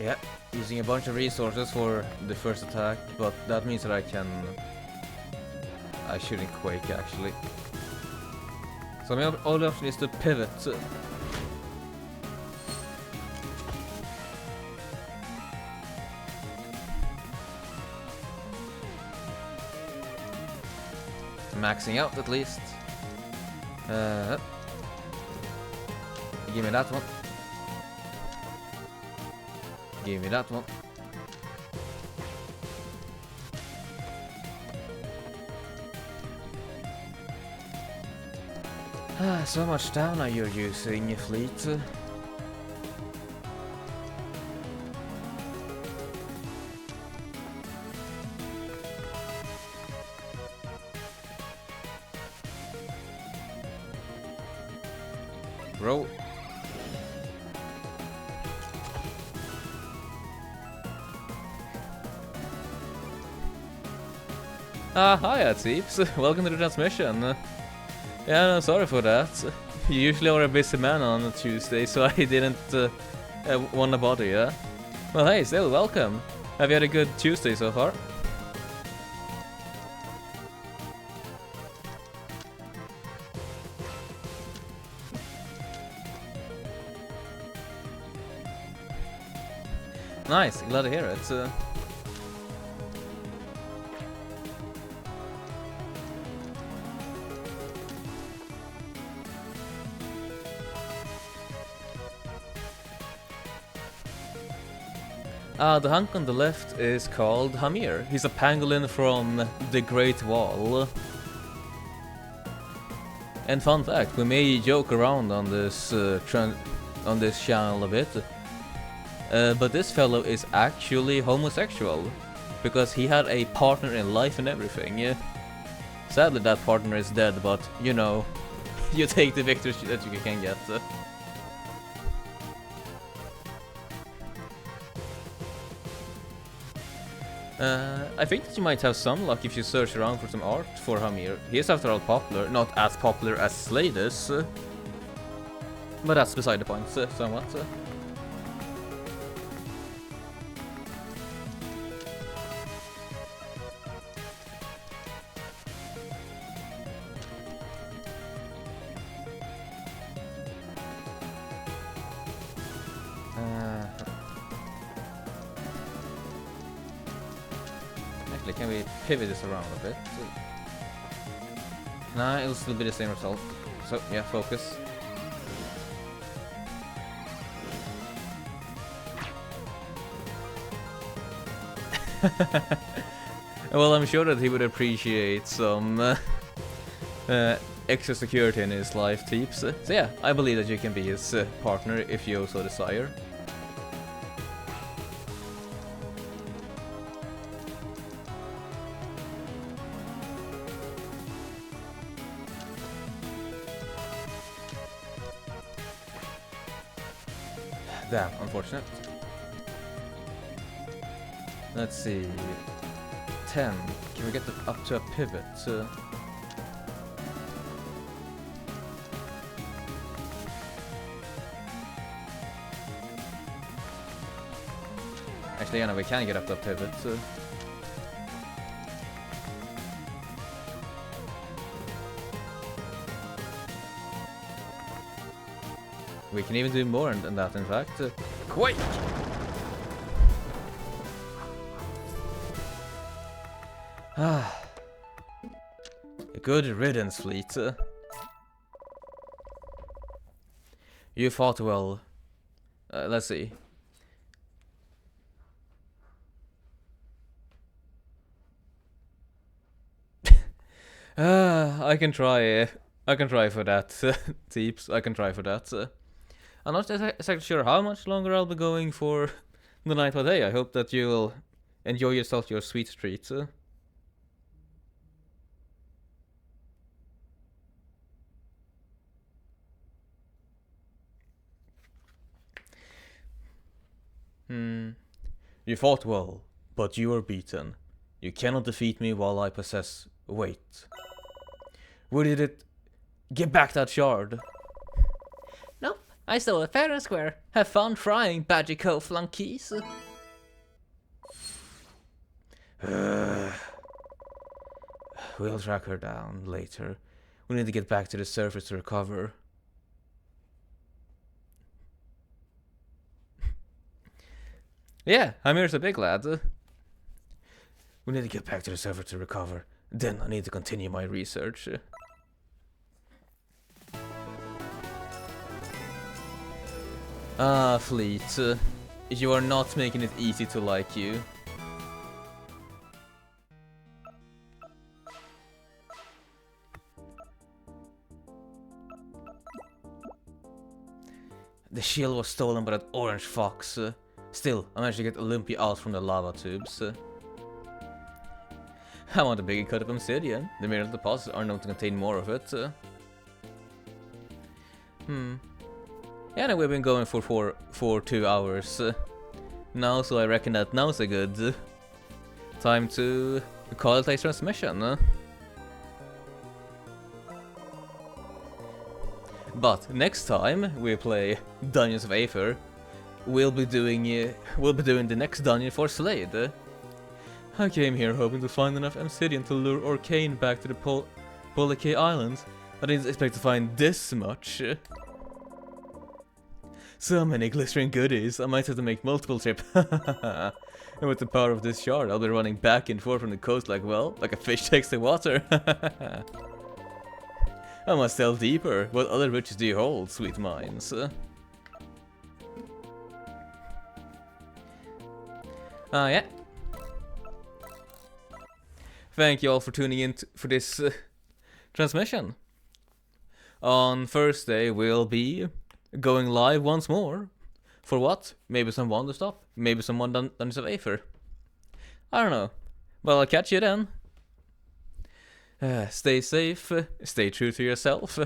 Yeah, using a bunch of resources for the first attack, but that means that I shouldn't quake actually. So my only option is to pivot. Maxing out at least. Give me that one. Give me that one. So much stamina you're using, fleet. Roll. Hi Ateeps, welcome to the transmission. Yeah, no, sorry for that. You usually are a busy man on a Tuesday, so I didn't want to bother you. Well, hey, still welcome. Have you had a good Tuesday so far? Nice, glad to hear it. The hunk on the left is called Hamir. He's a pangolin from the Great Wall. And fun fact, we may joke around on this channel a bit, but this fellow is actually homosexual, because he had a partner in life and everything. Sadly that partner is dead, but you know, you take the victories that you can get. I think that you might have some luck if you search around for some art for Hamir. He is after all popular, not as popular as Slade is, but that's beside the point, somewhat. Can we pivot this around a bit? Nah, it'll still be the same result. So, yeah, focus. Well, I'm sure that he would appreciate some extra security in his life, Teeps. So yeah, I believe that you can be his partner if you so desire. Damn, unfortunate. Let's see. 10. Can we get up to a pivot? Actually, yeah, no, we can get up to a pivot. We can even do more than that, in fact. Quake! Ah. Good riddance, fleet. You fought well. Let's see. I can try. I can try for that, Teeps. I can try for that. I'm not exactly sure how much longer I'll be going for the night or day. I hope that you'll enjoy yourself your sweet treat. You fought well, but you were beaten. You cannot defeat me while I possess weight. Where did it... Get back that shard! Nope, I stole it fair and square. Have fun trying, Badgico flunkies. We'll track her down later. We need to get back to the surface to recover. Yeah, Hamir's a big lad. We need to get back to the surface to recover. Then I need to continue my research. Ah, Fleet. You are not making it easy to like you. The shield was stolen by that orange fox. Still, I managed to get Olympia out from the lava tubes. I want a bigger cut of obsidian. The mineral deposits are known to contain more of it. Yeah, no, we've been going for 2 hours now, so I reckon that now's a good time to call it a transmission. But next time we play Dungeons of Aether, we'll be doing the next dungeon for Slade. I came here hoping to find enough obsidian to lure Orcane back to the Polycay Islands. I didn't expect to find this much. So many glistering goodies, I might have to make multiple trips. And with the power of this shard, I'll be running back and forth from the coast like a fish takes the water. I must delve deeper. What other riches do you hold, sweet minds? Yeah. Thank you all for tuning in for this transmission. On Thursday we'll be going live once more. For what? Maybe some Wonder Stop? Maybe some more Dungeons of Aether? I don't know. Well, I'll catch you then. Stay safe, stay true to yourself.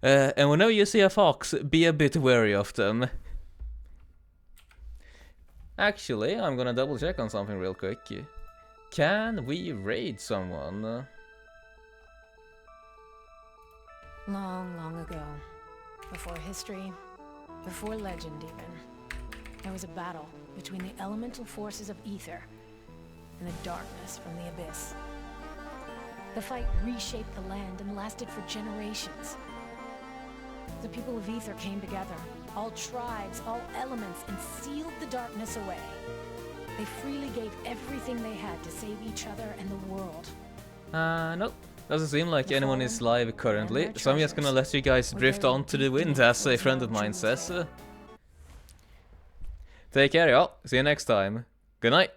And whenever you see a fox, be a bit wary of them. Actually, I'm gonna double check on something real quick. Can we raid someone? Long, long ago, before history, before legend even, there was a battle between the elemental forces of Aether and the darkness from the abyss. The fight reshaped the land and lasted for generations. The people of Aether came together, all tribes, all elements, and sealed the darkness away. They freely gave everything they had to save each other and the world. Nope. Doesn't seem like anyone is live currently, so I'm just gonna let you guys drift on to the wind, as a friend of mine says. Take care, y'all. See you next time. Good night.